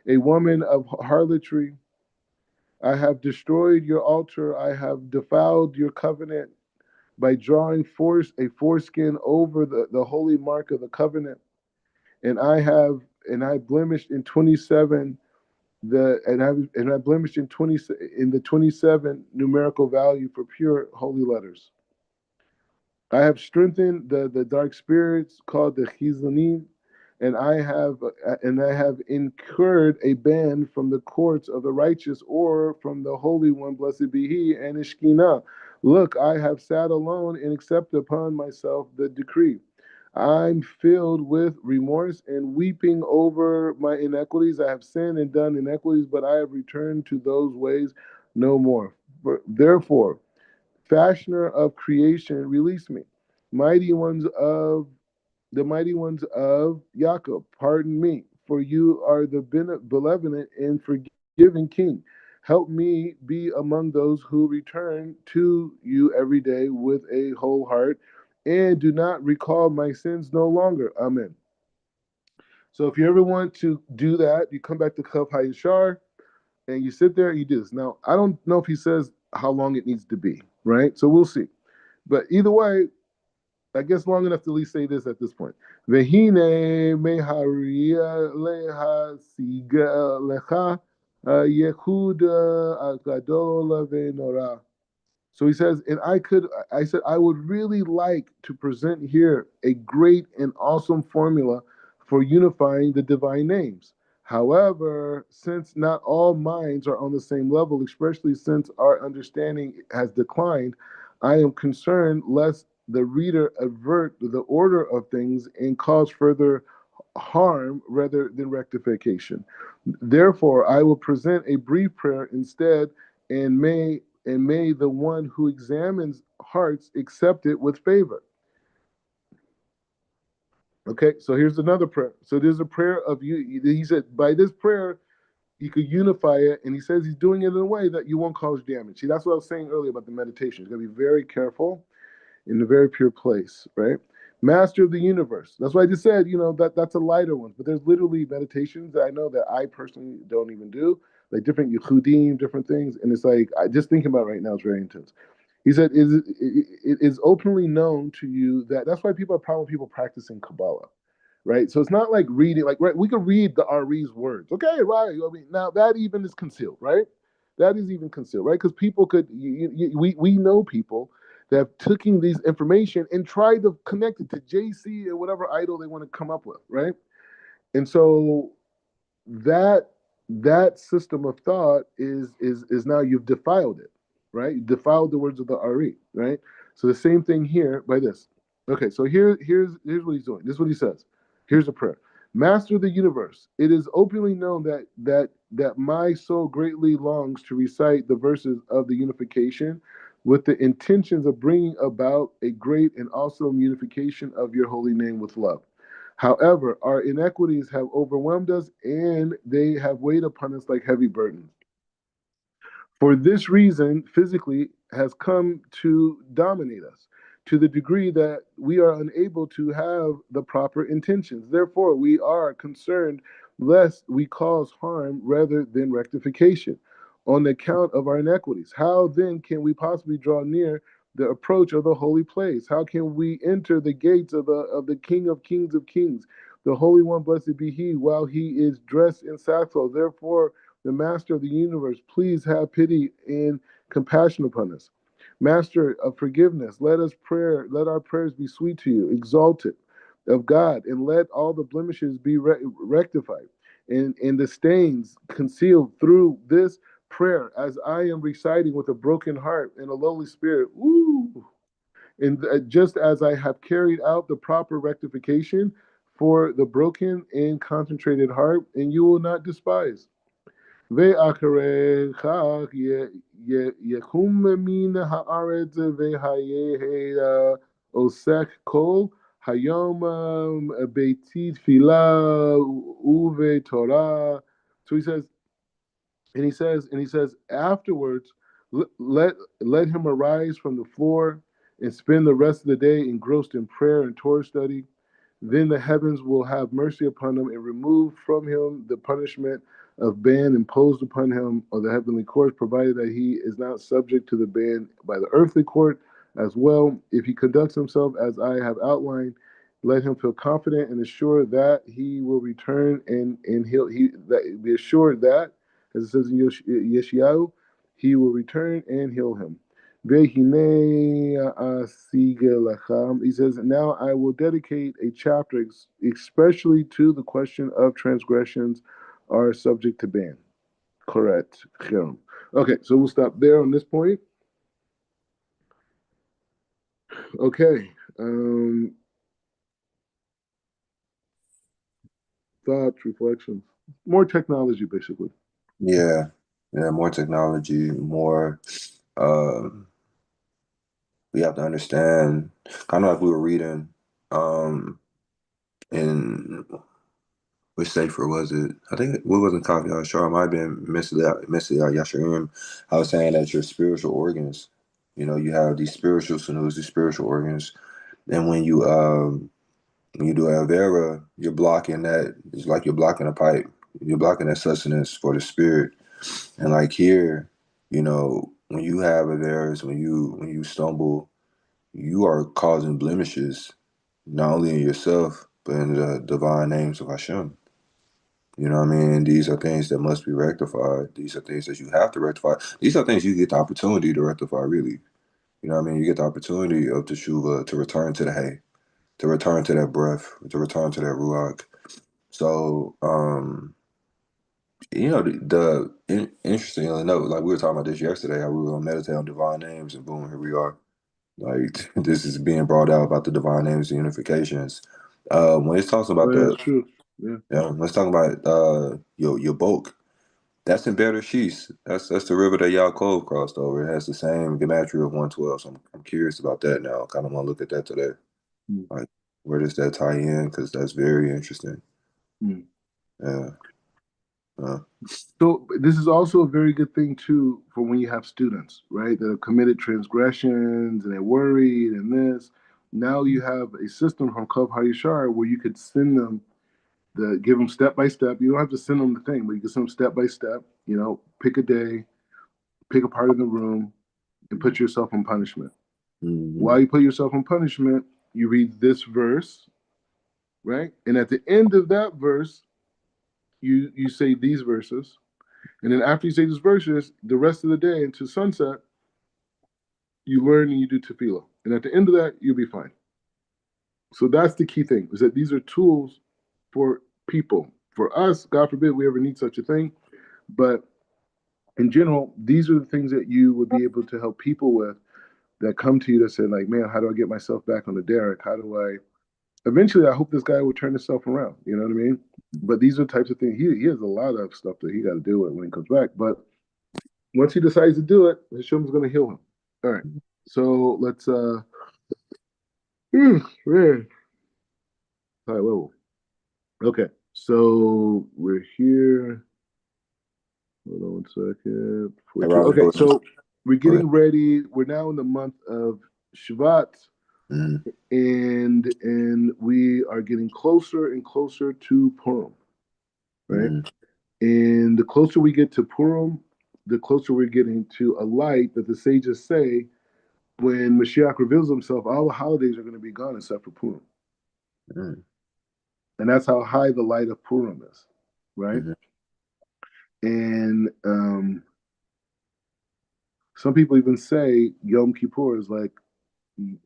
a woman of harlotry. I have destroyed your altar. I have defiled your covenant by drawing a foreskin over the holy mark of the covenant. And I blemished in 27 I blemished in the 27 numerical value for pure holy letters. I have strengthened the dark spirits called the Chizanim, and I have incurred a ban from the courts of the righteous or from the Holy One, blessed be He, and Ishkina. Look, I have sat alone and accepted upon myself the decree. I'm filled with remorse and weeping over my iniquities. I have sinned and done iniquities, but I have returned to those ways no more. Therefore, fashioner of creation, release me. Mighty ones of the mighty ones of Jacob, pardon me, for you are the benevolent and forgiving King. Help me be among those who return to you every day with a whole heart, and do not recall my sins no longer. Amen. So if you ever want to do that, you come back to HaYasher and you sit there and you do this. Now, I don't know if he says how long it needs to be, right? So we'll see. But either way, I guess long enough to at least say this at this point. Vehine meharia leha siga lecha Yehuda Agadol Venora. So he says, and I said, I would really like to present here a great and awesome formula for unifying the divine names. However, since not all minds are on the same level, especially since our understanding has declined, I am concerned lest the reader avert the order of things and cause further harm rather than rectification. Therefore, I will present a brief prayer instead, and may the one who examines hearts accept it with favor. Okay, so here's another prayer. So there's a prayer of you. He said, by this prayer, you could unify it, and he says he's doing it in a way that you won't cause damage. See, that's what I was saying earlier about the meditation. You got to be very careful in a very pure place, right? Master of the universe. That's why I just said, that's a lighter one. But there's literally meditations that I know that I personally don't even do, like different yichudim, different things. And it's like, I just thinking about it right now, it's very intense. He said, it is openly known to you that's why people have problem with people practicing Kabbalah, right? So it's not like reading, like, right, we could read the Ari's words. Okay, right. I mean, now that even is concealed, right? That is even concealed, right? Because people could, we know people that have taken these information and tried to connect it to JC or whatever idol they want to come up with, right? And so that system of thought is now you've defiled it. right? You defiled the words of the Ari, right? So the same thing here by this. Okay, so here's what he's doing. This is what he says. Here's a prayer. Master of the universe, it is openly known that my soul greatly longs to recite the verses of the unification with the intentions of bringing about a great and awesome unification of your holy name with love. However, our inequities have overwhelmed us and they have weighed upon us like heavy burdens. For this reason, physically has come to dominate us to the degree that we are unable to have the proper intentions. Therefore, we are concerned lest we cause harm rather than rectification on account of our inequities. How then can we possibly draw near the approach of the holy place? How can we enter the gates of the King of Kings, the Holy One, blessed be He, while He is dressed in sackcloth? Therefore, the Master of the universe, please have pity and compassion upon us. Master of forgiveness, let our prayers be sweet to you, exalted of God, and let all the blemishes be rectified, and the stains concealed through this prayer, as I am reciting with a broken heart and a lowly spirit. Woo! And just as I have carried out the proper rectification for the broken and concentrated heart, and you will not despise. ואחרי כך יקום מן הארץ והיה עוסק כל היום ביתי תפילה ובתורה. So he says, afterwards, let him arise from the floor and spend the rest of the day engrossed in prayer and Torah study. Then the heavens will have mercy upon him and remove from him the punishment of ban imposed upon him of the heavenly courts, provided that he is not subject to the ban by the earthly court as well. If he conducts himself as I have outlined, let him feel confident and assured that he will return and he that be assured that, as it says in Yeshayahu, he will return and heal him. He says, now I will dedicate a chapter especially to the question of transgressions are subject to ban. Correct. Okay, so we'll stop there on this point. Okay. Thoughts, reflections. More technology, basically. Yeah, yeah, more technology, more. Um, we have to understand, kind of like we were reading, in which safer was it? I think what wasn't copy. I was sure it might have been Missy Yasharim. I was saying that your spiritual organs, you have these spiritual sinews, these spiritual organs, and when you do Avera, you're blocking that. It's like you're blocking a pipe. You're blocking that sustenance for the spirit. And like here, when you have Averas, when you stumble, you are causing blemishes, not only in yourself, but in the divine names of Hashem. You know what I mean? These are things that must be rectified. These are things that you have to rectify. These are things you get the opportunity to rectify, really. You know what I mean? You get the opportunity of teshuva to return to the hay, to return to that breath, to return to that ruach. So, interestingly enough, like we were talking about this yesterday, how we were gonna meditate on divine names, and boom, here we are. Like this is being brought out about the divine names and unifications. When it's talking Oh, about yeah, it's true. Yeah. let's talk about your bulk. That's in Better Sheets. That's the river that Yaakov crossed over. It has the same gematria of 112. So I'm curious about that now. Kind of want to look at that today. Mm. Like, where does that tie in? Because that's very interesting. Mm. Yeah. Uh, So this is also a very good thing too for when you have students, right, that have committed transgressions and they're worried and this. Now you have a system from Club HaYasher where you could send them give them step by step. You don't have to send them the thing, but you can send them step by step. Pick a day, pick a part of the room, and put yourself on punishment. mm-hmm. While you put yourself on punishment, you read this verse, right? And at the end of that verse, you say these verses. And then after you say these verses, the rest of the day into sunset, you learn and you do tefillah. And at the end of that, you'll be fine. So that's the key thing, is that these are tools for people. For us, God forbid we ever need such a thing. But in general, these are the things that you would be able to help people with that come to you to say, like, man, how do I get myself back on the derrick? How do I eventually I hope this guy will turn himself around. You know what I mean? But these are the types of things he has a lot of stuff that he got to deal with when he comes back. But once he decides to do it, Hashem's gonna heal him. All right. So let's man, high level. Okay. So we're here. Hold on one second. Hey, 42. Robert, Okay, go ahead. so we're Go ahead. getting ready. We're now in the month of Shvat, Mm, and we are getting closer and closer to Purim, right? mm, And the closer we get to Purim, the closer we're getting to a light that the sages say when Mashiach reveals himself, all the holidays are going to be gone except for Purim. mm, And that's how high the light of Purim is, right? mm, And some people even say Yom Kippur is like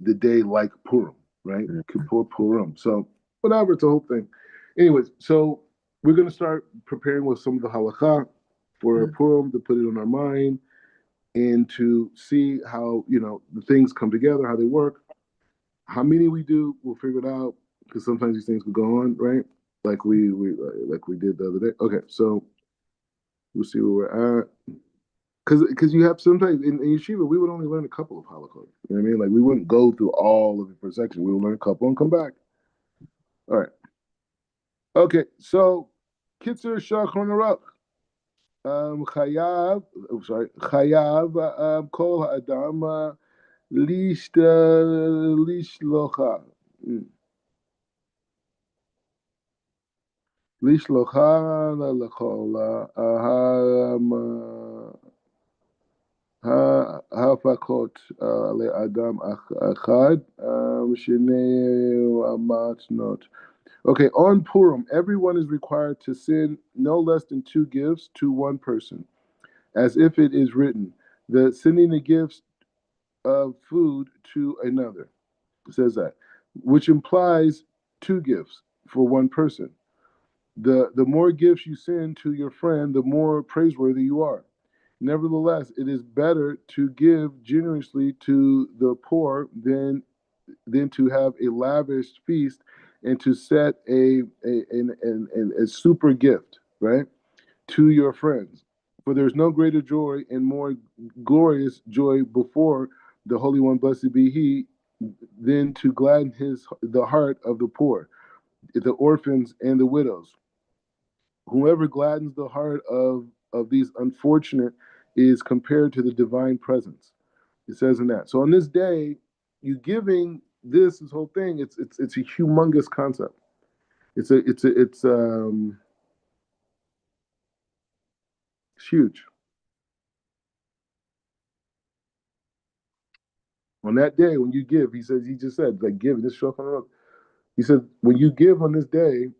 the day like Purim, right? mm, Kippur Purim. So whatever, it's a whole thing. Anyways, so we're going to start preparing with some of the halakha for mm, Purim to put it on our mind and to see how the things come together, how they work. How many we do, we'll figure it out because sometimes these things can go on, right? Like we did the other day. Okay, so we'll see where we're at. Because you have sometimes in yeshiva we would only learn a couple of halachot. You know what I mean? Like we wouldn't go through all of it per section. We would learn a couple and come back. All right. Okay. So Kitzur Shulchan Aruch. Chayav. Oh, sorry. Chayav kol ha'adam לשלוחה, לשלוחה לכל ההפקות לאדם אחד, שני המתנות. Okay, on Purim, everyone is required to send no less than two gifts to one person, as if it is written, the sending the gifts of food to another. Says that, which implies two gifts for one person. The more gifts you send to your friend, the more praiseworthy you are. Nevertheless, it is better to give generously to the poor than to have a lavish feast and to set a super gift, right, to your friends. For there's no greater joy and more glorious joy before the Holy One, blessed be He, than to gladden the heart of the poor, the orphans, and the widows. Whoever gladdens the heart of these unfortunate is compared to the divine presence. It says in that. So on this day, you giving this whole thing. It's a humongous concept. It's huge. On that day when you give, he just said like give this shulchan aruch. He said when you give on this day,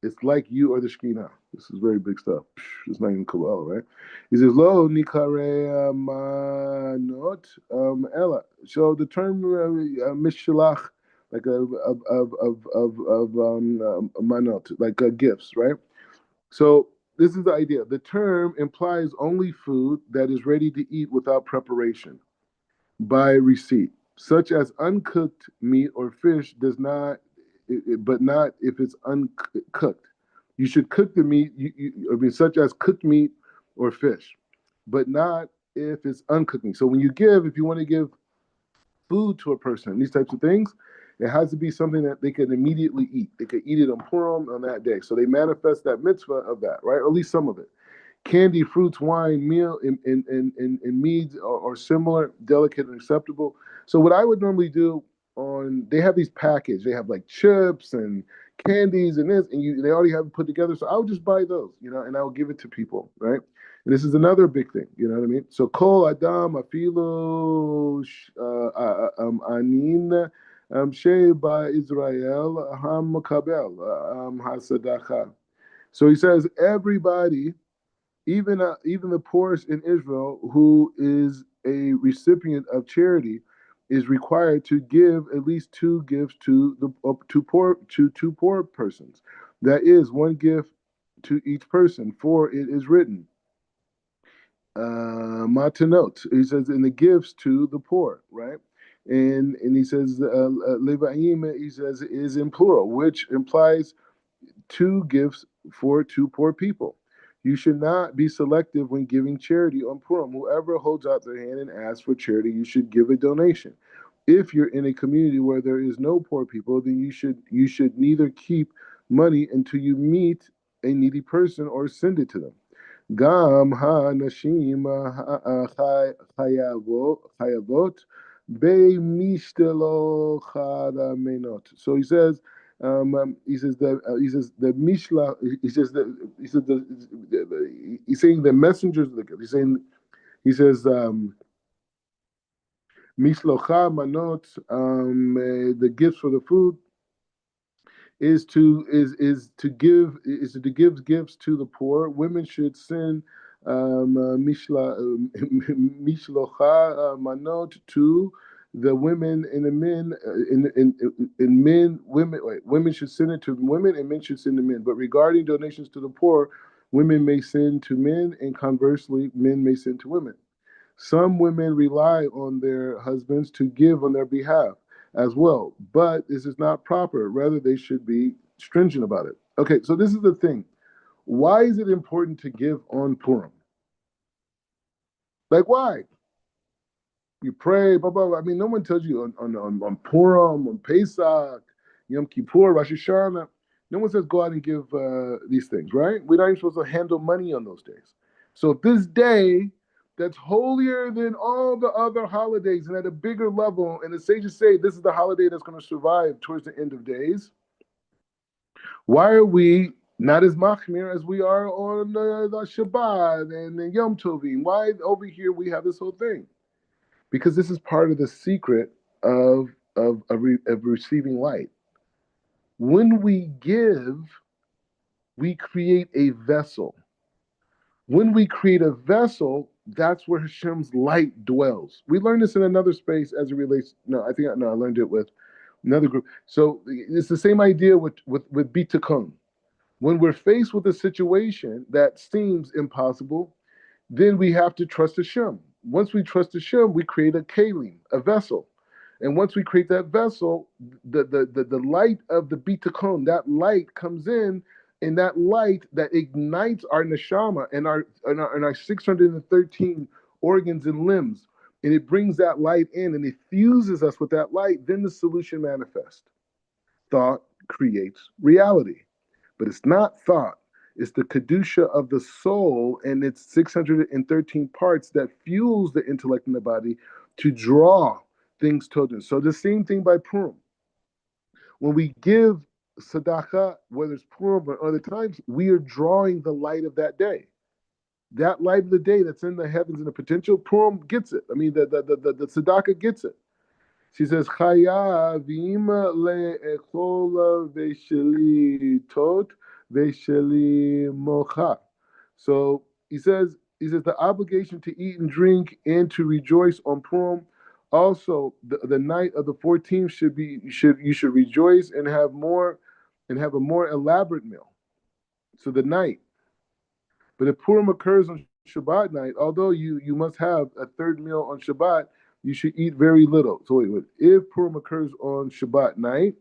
it's like you are the Shekhinah. This is very big stuff. It's not even Kabbalah, right? He says, Lo nikare manot ella. So the term mishalach, like manot, like gifts, right? So this is the idea. The term implies only food that is ready to eat without preparation by receipt, such as uncooked meat or fish does not, but not if it's uncooked. You should cook the meat, I mean, such as cooked meat or fish, but not if it's uncooked meat. So when you give, if you want to give food to a person, these types of things, it has to be something that they can immediately eat. They could eat it on Purim on that day. So they manifest that mitzvah of that, right? Or at least some of it. Candy, fruits, wine, meal, and meads are similar, delicate, and acceptable. So what I would normally do they have these packages. They have like chips and candies and this, and they already have it put together. So I would just buy those, and I would give it to people, right? And this is another big thing, you know what I mean? So kol adam afilo anin sheba Israel ham makabel hasadacha. So he says everybody, even the poorest in Israel, who is a recipient of charity, is required to give at least two gifts to two poor persons. That is one gift to each person, for it is written, matanot. He says, in the gifts to the poor, right? And he says, levaim. He says is in plural, which implies two gifts for two poor people. You should not be selective when giving charity on Purim. Whoever holds out their hand and asks for charity, you should give a donation. If you're in a community where there is no poor people, then you should neither keep money until you meet a needy person or send it to them. Gam ha-nashim chayavot be-mishtelo chadamenot. So he says the mishla. He's saying the messengers. He says mishlocha manot, the gifts for the food is to give gifts to the poor. Women should send mishlocha manot to the women and the men. In men, women, wait, women should send it to women and men should send to men. But regarding donations to the poor, women may send to men, and conversely, men may send to women. Some women rely on their husbands to give on their behalf as well, but this is not proper. Rather, they should be stringent about it. Okay, so this is the thing. Why is it important to give on Purim? Like, why? You pray, blah, blah, blah. I mean, no one tells you on Purim, on Pesach, Yom Kippur, Rosh Hashanah. No one says go out and give these things, right? We're not even supposed to handle money on those days. So this day that's holier than all the other holidays and at a bigger level, and the sages say this is the holiday that's going to survive towards the end of days. Why are we not as machmir as we are on the Shabbat and the Yom Tovim? Why over here we have this whole thing? Because this is part of the secret of receiving light. When we give, we create a vessel. When we create a vessel, that's where Hashem's light dwells. We learned this in another space as it relates. I learned it with another group. So it's the same idea with bitachon. When we're faced with a situation that seems impossible, then we have to trust Hashem. Once we trust Hashem, we create a kalim, a vessel. And once we create that vessel, the light of the bitachon, that light comes in, and that light that ignites our neshama and our 613 organs and limbs, and it brings that light in and it fuses us with that light, then the solution manifests. Thought creates reality. But it's not thought. It's the kedusha of the soul and its 613 parts that fuels the intellect in the body to draw things toward us. So the same thing by Purim. When we give tzedakah, whether it's Purim or other times, we are drawing the light of that day. That light of the day that's in the heavens and the potential, Purim gets it. I mean, the tzedakah gets it. She says, "Chayavim le'echol ve'shelitot ve'shelimocha." So he says the obligation to eat and drink and to rejoice on Purim. Also, the night of the 14th you should rejoice and have a more elaborate meal. So the night, but if Purim occurs on Shabbat night, although you must have a third meal on Shabbat, you should eat very little. So wait. If Purim occurs on Shabbat night,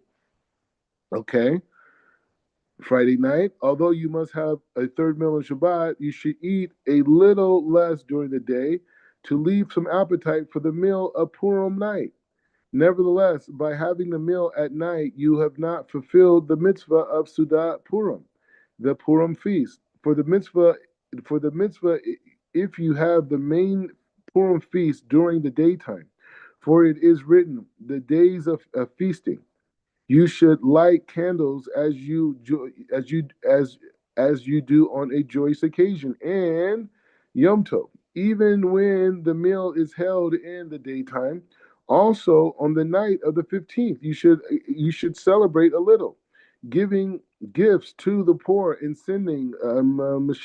okay, Friday night, although you must have a third meal on Shabbat, you should eat a little less during the day to leave some appetite for the meal of Purim night. Nevertheless, by having the meal at night, you have not fulfilled the mitzvah of Sudat Purim, the Purim feast. For the mitzvah, if you have the main Purim feast during the daytime, for it is written, the days of feasting. You should light candles as you do on a joyous occasion and Yom Tov, even when the meal is held in the daytime. Also, on the night of the 15th, you should celebrate a little, giving gifts to the poor and sending. It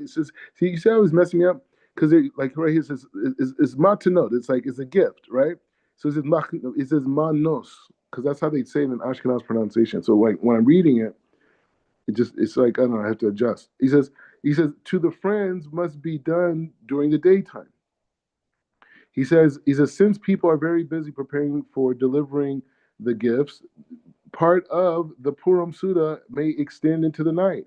says, see, you see how it's messing me up because like right here it says it's matanot. It's like it's a gift, right? So it says manos because that's how they say it in Ashkenaz pronunciation. So like when I'm reading it, It's like I don't know. I have to adjust. He says to the friends must be done during the daytime. He says since people are very busy preparing for delivering the gifts, part of the Purim Suda may extend into the night.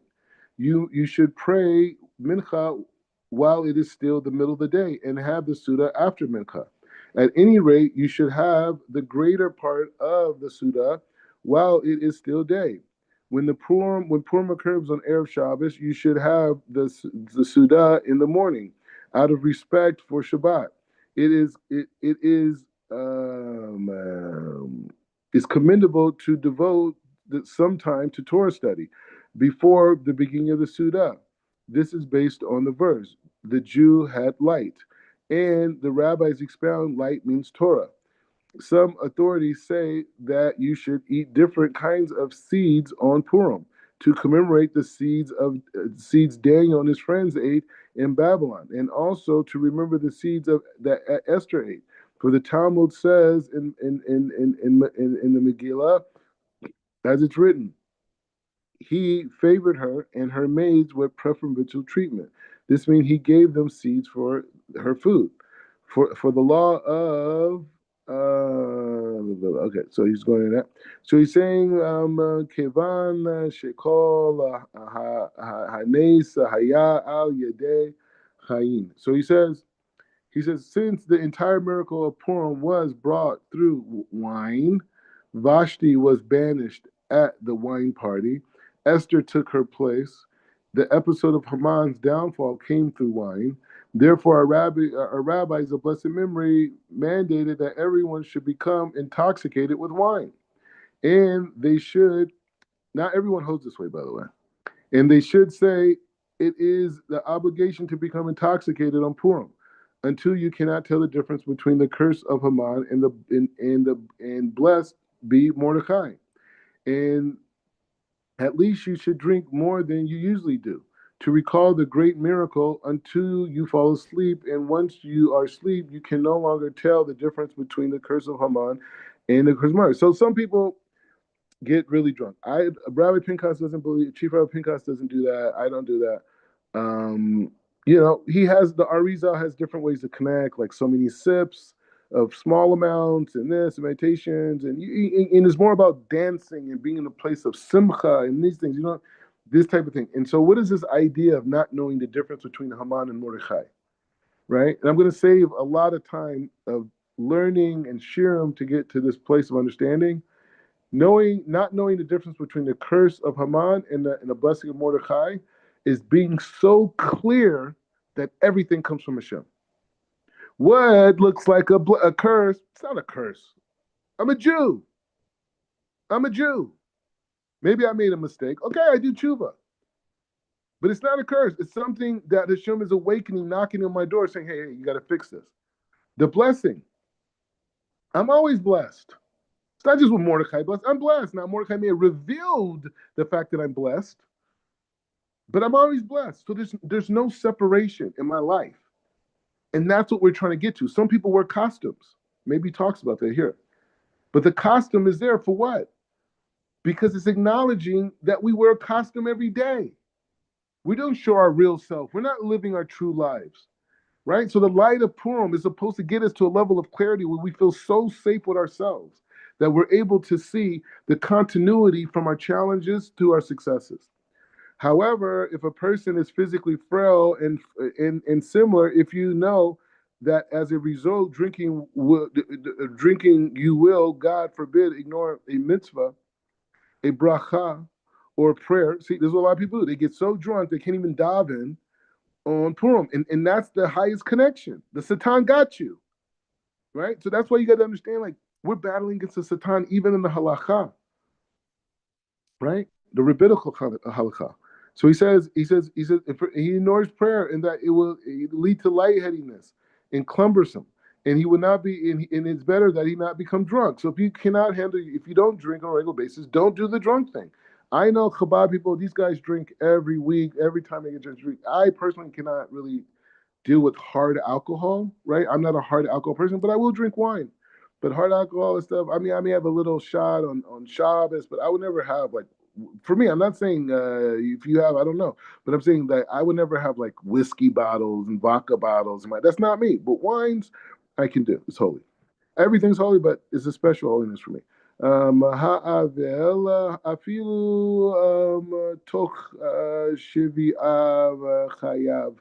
You should pray mincha while it is still the middle of the day and have the Suda after mincha. At any rate, you should have the greater part of the Suda while it is still day. When Purim occurs on Erev Shabbos, you should have the Suda in the morning, out of respect for Shabbat. It is it's commendable to devote some time to Torah study before the beginning of the Suda. This is based on the verse, the Jew had light. And the rabbis expound light means Torah. Some authorities say that you should eat different kinds of seeds on Purim to commemorate the seeds Daniel and his friends ate in Babylon, and also to remember the seeds of that Esther ate. For the Talmud says in the Megillah, as it's written, he favored her and her maids with preferential treatment. This means he gave them seeds for her food. For the law of okay, so he's going to that. So he's saying kevan shekol hanes haya al yedei chayin. So he says, since the entire miracle of Purim was brought through wine, Vashti was banished at the wine party. Esther took her place. The episode of Haman's downfall came through wine. Therefore, our rabbis of blessed memory mandated that everyone should become intoxicated with wine. And they should, not everyone holds this way, by the way, and they should say it is the obligation to become intoxicated on Purim until you cannot tell the difference between the curse of Haman and blessed be Mordecai. And at least you should drink more than you usually do to recall the great miracle until you fall asleep. And once you are asleep, you can no longer tell the difference between the curse of Haman and the curse of Mordecai. So some people get really drunk. Rabbi Pinchas doesn't believe. Chief Rabbi Pinchas doesn't do that. I don't do that. Um, he has the Arizal has different ways to connect, like so many sips of small amounts and this and meditations, and it's more about dancing and being in a place of simcha and these things, this type of thing. And so, what is this idea of not knowing the difference between Haman and Mordechai, right? And I'm going to save a lot of time of learning and shirim to get to this place of understanding. Not knowing the difference between the curse of Haman and the blessing of Mordechai is being so clear that everything comes from Hashem. What looks like a curse, it's not a curse. I'm a Jew. I'm a Jew. Maybe I made a mistake. Okay, I do tshuva. But it's not a curse. It's something that Hashem is awakening, knocking on my door, saying, hey, you got to fix this. The blessing. I'm always blessed. It's not just with Mordecai blessed. I'm blessed. Now, Mordecai may have revealed the fact that I'm blessed, but I'm always blessed. So there's no separation in my life. And that's what we're trying to get to. Some people wear costumes. Maybe he talks about that here. But the costume is there for what? Because it's acknowledging that we wear a costume every day. We don't show our real self. We're not living our true lives, right? So the light of Purim is supposed to get us to a level of clarity where we feel so safe with ourselves that we're able to see the continuity from our challenges to our successes. However, if a person is physically frail and similar, if you know that as a result, drinking you will, God forbid, ignore a mitzvah, a bracha, or a prayer. See, there's what a lot of people do. They get so drunk they can't even daven on Purim, and that's the highest connection. The Satan got you, right? So that's why you got to understand, like, we're battling against the Satan even in the halacha, right? The rabbinical halacha. So he says, if he ignores prayer, and that it will lead to lightheadedness and cumbersome, and he would not be, and it's better that he not become drunk. So if you cannot handle, if you don't drink on a regular basis, don't do the drunk thing. I know Chabad people; these guys drink every week, every time they get to drink. I personally cannot really deal with hard alcohol, right? I'm not a hard alcohol person, but I will drink wine. But hard alcohol and stuff, I mean, I may have a little shot on Shabbos, but I would never have like for me, I'm not saying if you have, I don't know, but I'm saying that I would never have like whiskey bottles and vodka bottles. That's not me. But wines, I can do. It's holy. Everything's holy, but it's a special holiness for me. Ha'avel afilu toch shivi'av chayav.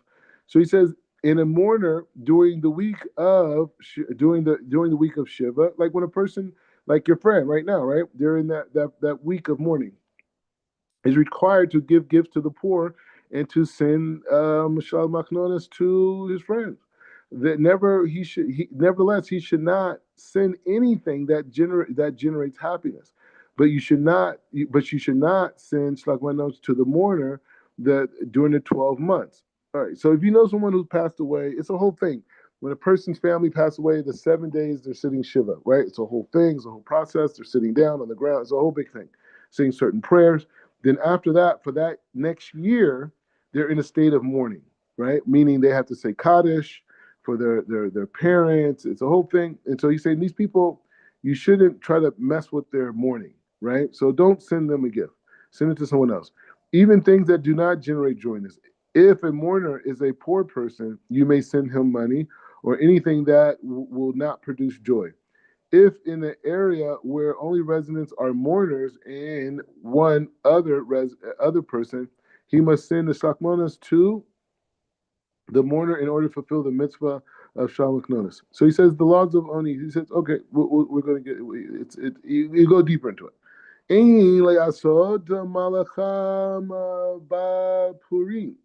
So he says, in a mourner during the week of during the week of Shiva, like when a person like your friend right now, right? They're in that week of mourning is required to give gifts to the poor and to send Mashal Machnonis to his friends. That never nevertheless he should not send anything that generates happiness. But you should not send Shlachmanos to the mourner during the 12 months. All right. So if you know someone who's passed away, it's a whole thing. When a person's family passed away, the 7 days they're sitting Shiva, right? It's a whole thing, it's a whole process. They're sitting down on the ground, it's a whole big thing. Saying certain prayers. Then after that, for that next year, they're in a state of mourning, right? Meaning they have to say Kaddish for their parents. It's a whole thing. And so he's saying these people, you shouldn't try to mess with their mourning, right? So don't send them a gift. Send it to someone else. Even things that do not generate joyness. If a mourner is a poor person, you may send him money or anything that will not produce joy. If in an area where only residents are mourners and one other person, he must send the shakmonas to the mourner in order to fulfill the mitzvah of shalom notice. So he says the laws of Oni. He says, okay, we're going to get you go deeper into it. Purim.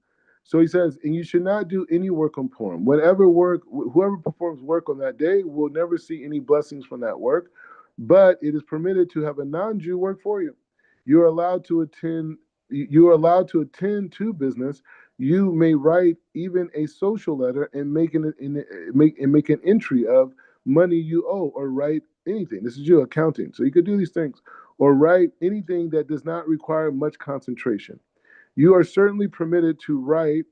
So he says, and you should not do any work on Purim. Whoever performs work on that day will never see any blessings from that work, but it is permitted to have a non-Jew work for you. You are allowed to attend. You are allowed to attend to business. You may write even a social letter and make an entry of money you owe, or write anything. This is your accounting, so you could do these things, or write anything that does not require much concentration. You are certainly permitted to write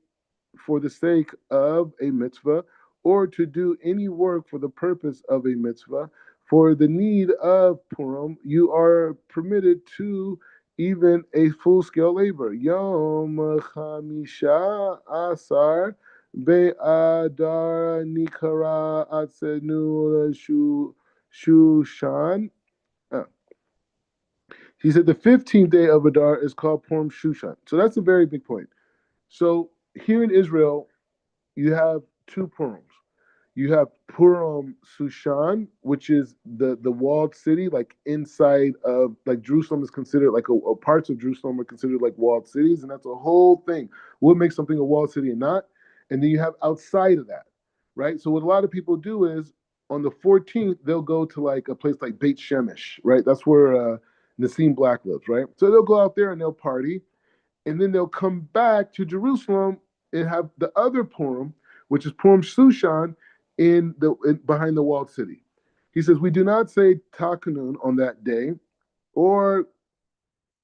for the sake of a mitzvah, or to do any work for the purpose of a mitzvah. For the need of Purim, you are permitted to even a full scale labor. Yom Chamisha Asar Be'adar Nikara Atzenu Shushan. Uh, he said the 15th day of Adar is called Purim Shushan. So that's a very big point. So here in Israel, you have two Purims. You have Purim Sushan, which is the walled city, like inside of, like Jerusalem is considered like parts of Jerusalem are considered like walled cities, and that's a whole thing. What makes something a walled city and not? And then you have outside of that, right? So what a lot of people do is on the 14th they'll go to like a place like Beit Shemesh, right? That's where Nassim Black lives, right? So they'll go out there and they'll party, and then they'll come back to Jerusalem and have the other Purim, which is Purim Shushan, behind the walled city. He says we do not say Takanun on that day, or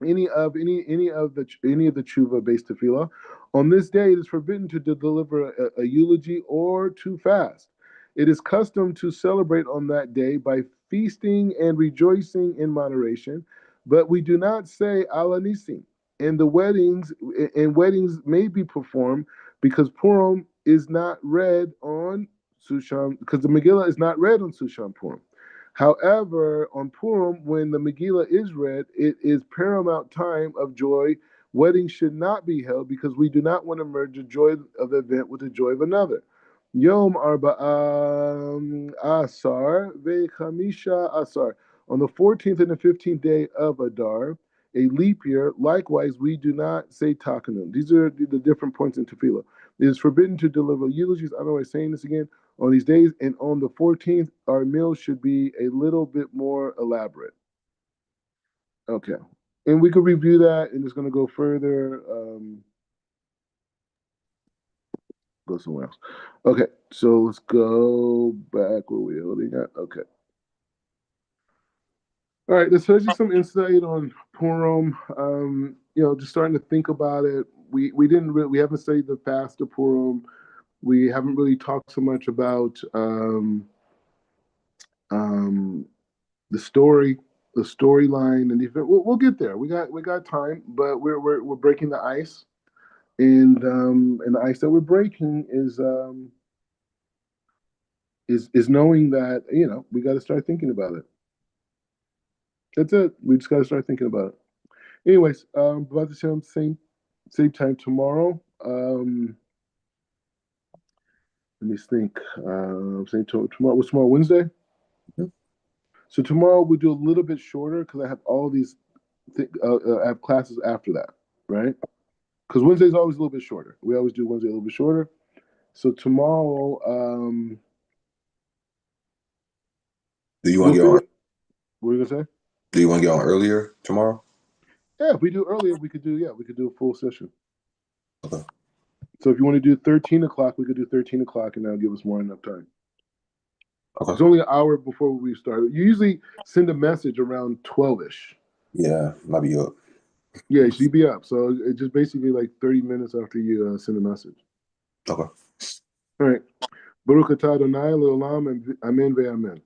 any of the tshuva based tefillah. On this day, it is forbidden to deliver a eulogy or to fast. It is custom to celebrate on that day by feasting and rejoicing in moderation, but we do not say ala nisim. And weddings may be performed because Purim is not read on Sushan, because the Megillah is not read on Sushan Purim. However, on Purim, when the Megillah is read, it is paramount time of joy. Weddings should not be held because we do not want to merge the joy of the event with the joy of another. Yom Arba'am Asar Ve'chamisha Asar. On the 14th and the 15th day of Adar, a leap year, likewise, we do not say Takanun. These are the different points in Tefillah. It is forbidden to deliver eulogies. I don't know why I'm saying this again on these days, and on the 14th, our meal should be a little bit more elaborate. Okay. And we could review that, and it's going to go further. Go somewhere else. Okay, so let's go back where we're holding at. Okay. All right, let's just some insight on Purim. Just starting to think about it. We haven't studied the fast of Purim. We haven't really talked so much about the story. the storyline and the event. We'll get there. We got time, but we're breaking the ice, and the ice that we're breaking is knowing that we got to start thinking about it. That's it. We just got to start thinking about it. Anyways, about the same time tomorrow. Let me think. Same tomorrow. What's tomorrow? Wednesday. Mhm. So tomorrow we do a little bit shorter because I have all these. I have classes after that, right? Because Wednesday's always a little bit shorter. We always do Wednesday a little bit shorter. So tomorrow, Do you want we'll to get on? figure. What are you gonna say? Do you want to get on earlier tomorrow? Yeah, if we do earlier, we could do. Yeah, we could do a full session. Okay. So if you want to do 13 o'clock, we could do 13 o'clock, and that'll give us more than enough time. It's Okay. only an hour before we start. You usually send a message around 12ish. Yeah, might be up. Yeah, so you be up. So it's just basically like 30 minutes after you send a message. Okay. All right. Baruch atah Adonai le'olam, amen ve'amen.